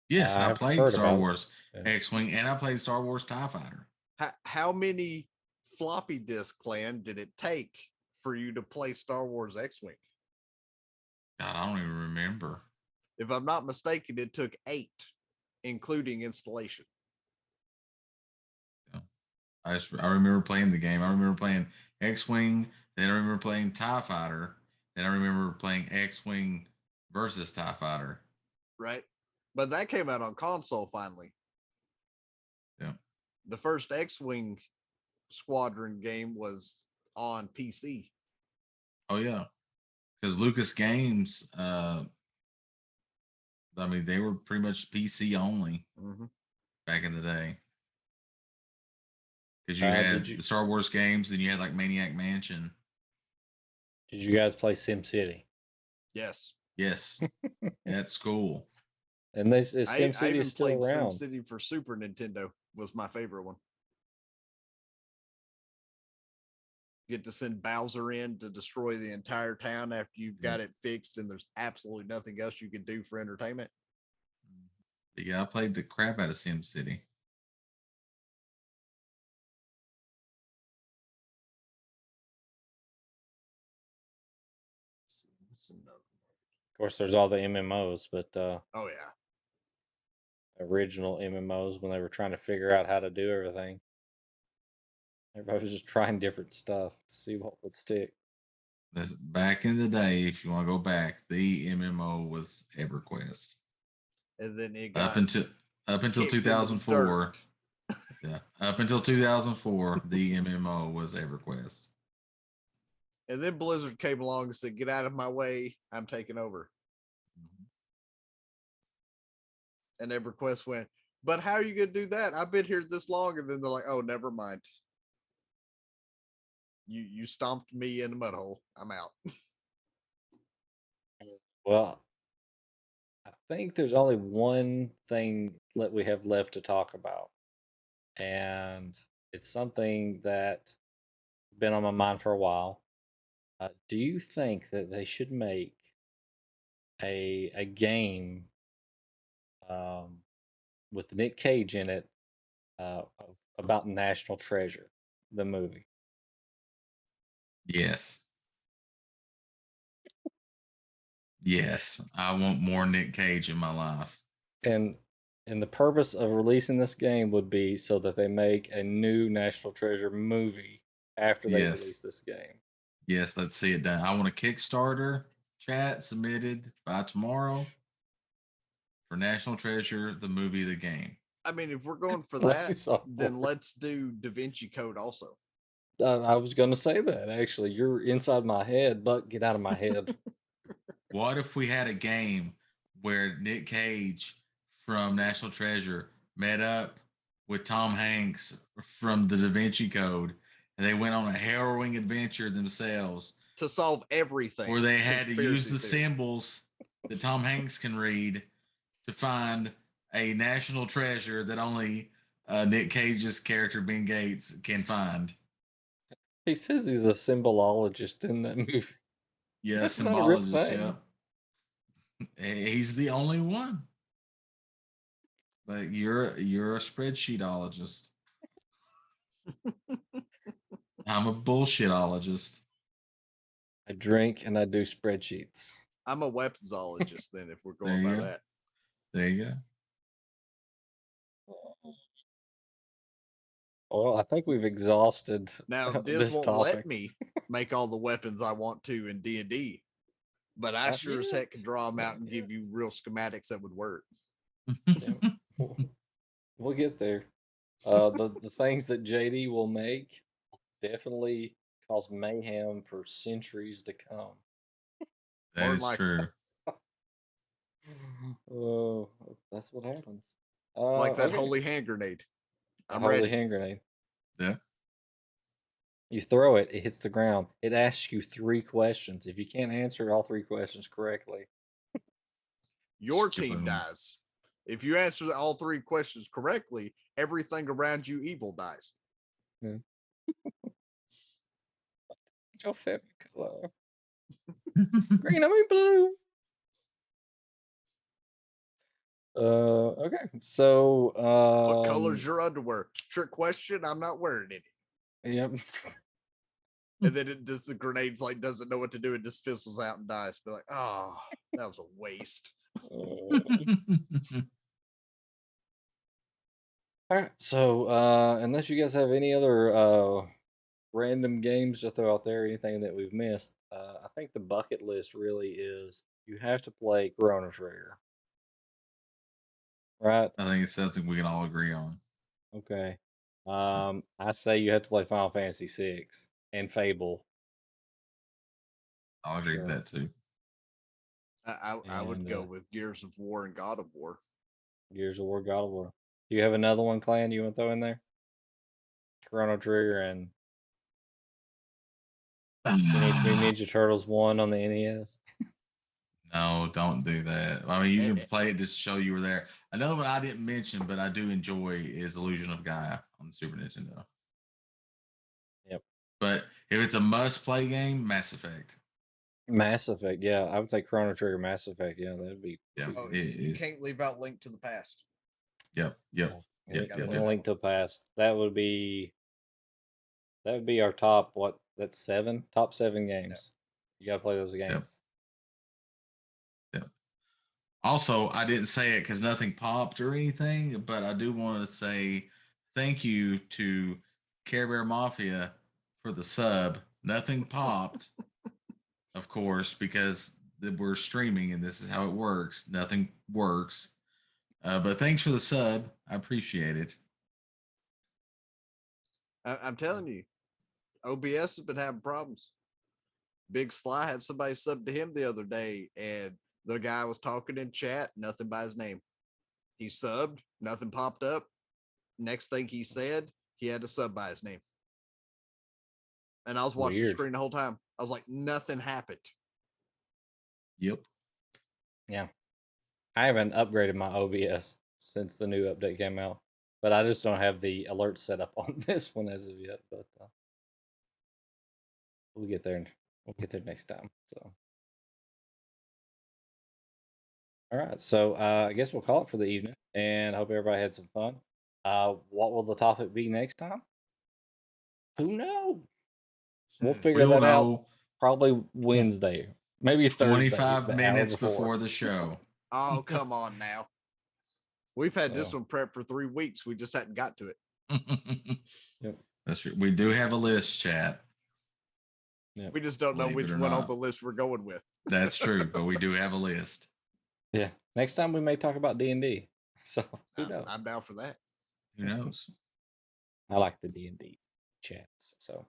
Yes, I played Star Wars X-Wing, and I played Star Wars TIE Fighter. How many floppy disk clan did it take for you to play Star Wars X-Wing? God, I don't even remember. If I'm not mistaken, it took 8, including installation. Yeah. I remember playing the game. I remember playing X-Wing, then I remember playing TIE Fighter, then I remember playing X-Wing versus TIE Fighter. Right. But that came out on console finally. Yeah. The first X-Wing Squadron game was on PC. Oh yeah. Because Lucas Games, I mean, they were pretty much PC only back in the day. Because you had the Star Wars games, and you had like Maniac Mansion. Did you guys play SimCity? Yes. Yes. That's cool. And this is SimCity is still around. SimCity for Super Nintendo was my favorite one. Get to send Bowser in to destroy the entire town after you've got it fixed, and there's absolutely nothing else you can do for entertainment. Yeah, I played the crap out of SimCity. Of course, there's all the MMOs, but oh yeah, original MMOs when they were trying to figure out how to do everything. Everybody was just trying different stuff to see what would stick. Back in the day, if you want to go back, the MMO was EverQuest. And then it got up until 2004. Yeah, up until 2004, the MMO was EverQuest. And then Blizzard came along and said, "Get out of my way! I'm taking over." And EverQuest went, "But how are you going to do that? I've been here this long." And then they're like, "Oh, never mind. You stomped me in the mud hole. I'm out." Well, I think there's only one thing that we have left to talk about, and it's something that's been on my mind for a while. Do you think that they should make a game with Nick Cage in it about National Treasure, the movie? Yes. Yes, I want more Nick Cage in my life. And the purpose of releasing this game would be so that they make a new National Treasure movie after they release this game. Yes, let's see it done. I want a Kickstarter chat submitted by tomorrow for National Treasure, the movie, the game. I mean, if we're going for Like that, software. then let's do Da Vinci Code also. I was going to say that, actually. You're inside my head, but get out of my head. What if we had a game where Nick Cage from National Treasure met up with Tom Hanks from the Da Vinci Code, and they went on a harrowing adventure themselves To solve everything. where they had to use Conspiracy the theory. symbols that Tom Hanks can read to find a national treasure that only Nick Cage's character Ben Gates can find. He says he's a symbolologist in that movie. Yeah, That's not a real symbologist. thing. Yeah, he's the only one. But you're a spreadsheetologist. I'm a bullshitologist. I drink and I do spreadsheets. I'm a weaponsologist then, if we're There going you by go. that. There you go. Well, I think we've exhausted Now, this Diz won't topic. let me make all the weapons I want to in D&D, but I Not sure as yet. heck can draw them out Not and yet. give you real schematics that would work. We'll get there. The things that JD will make definitely cause mayhem for centuries to come. That More is like- true. Oh, that's what happens. Like that okay. holy hand grenade. A I'm holy ready. hand grenade. Yeah. You throw it, it hits the ground. It asks you 3 questions. If you can't answer all 3 questions correctly, Your Skip team them. dies. If you answer all 3 questions correctly, everything around you evil dies. what's your favorite color? Green, I mean blue. Okay. So, What color's your underwear? Trick question. I'm not wearing any. Yep. And then it just the grenades like doesn't know what to do and just fizzles out and dies. Be like, oh, that was a waste. All right. So, unless you guys have any other random games to throw out there, anything that we've missed, I think the bucket list really is you have to play Chrono Trigger. Right? I think it's something we can all agree on. Okay. I say you have to play Final Fantasy VI and Fable. I'll agree with Sure. that too. I would And, go with Gears of War and God of War. Gears of War, God of War. Do you have another one, Clan, you want to throw in there? Chrono Trigger and Teenage Mutant Ninja Turtles 1 on the NES. No, don't do that. I mean, you And- can play it just to show you were there. Another one I didn't mention, but I do enjoy is Illusion of Gaia on the Super Nintendo. Yep. But if it's a must-play game, Mass Effect. Mass Effect, yeah. I would say Chrono Trigger, Mass Effect. Yeah, that'd be. Yeah. Oh, you can't leave out Link to the Past. Yep. Yep. Yep. gotta Yep. play Yep. Link to the Past. That would be our top. What? That's 7. Top 7 games. You gotta play those games. Also, I didn't say it because nothing popped or anything, but I do want to say thank you to Care Bear Mafia for the sub. Nothing popped, of course, because we're streaming and this is how it works. Nothing works. But thanks for the sub. I appreciate it. I'm telling you, OBS has been having problems. Big Sly had somebody sub to him the other day, and the guy was talking in chat, nothing by his name. He subbed, nothing popped up. Next thing he said, he had to sub by his name. And I was watching the Weird. screen the whole time. I was like, nothing happened. Yep. Yeah. I haven't upgraded my OBS since the new update came out, but I just don't have the alert set up on this one as of yet. But we'll get there. We'll get there next time. So. All right, so I guess we'll call it for the evening, and I hope everybody had some fun. What will the topic be next time? Who knows? We'll figure We'll that out know probably Wednesday, maybe Thursday. 25 the hour minutes before the show. Oh, come on now. We've had this So. one prepped for 3 weeks. We just hadn't got to it. Yep. That's true. We do have a list, chat. Yep. We just don't know Believe which it or one on not. the list we're going with. That's true, but we do have a list. Yeah. Next time we may talk about D&D. So who knows? I'm down for that. Who knows? I like the D&D chats. So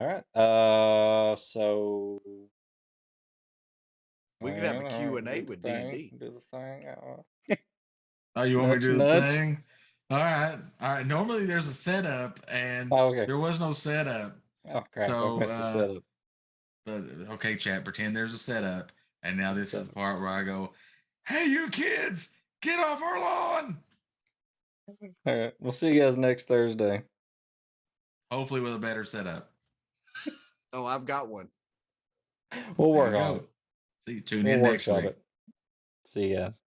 all right. So We could have a Q&A do the with thing, D&D. do the thing. Oh, you want me to do the Nudge. thing? All right. All right. Normally there's a setup, and Okay. there was no setup. Oh crap! So, I missed the setup. But okay, chat, pretend there's a setup. And now this is the Setup. part where I go, hey, you kids, get off our lawn. All right. We'll see you guys next Thursday. Hopefully with a better setup. Oh, I've got one. We'll There work you on go. it. See you. Tune We'll in next workshop week. it. See you guys.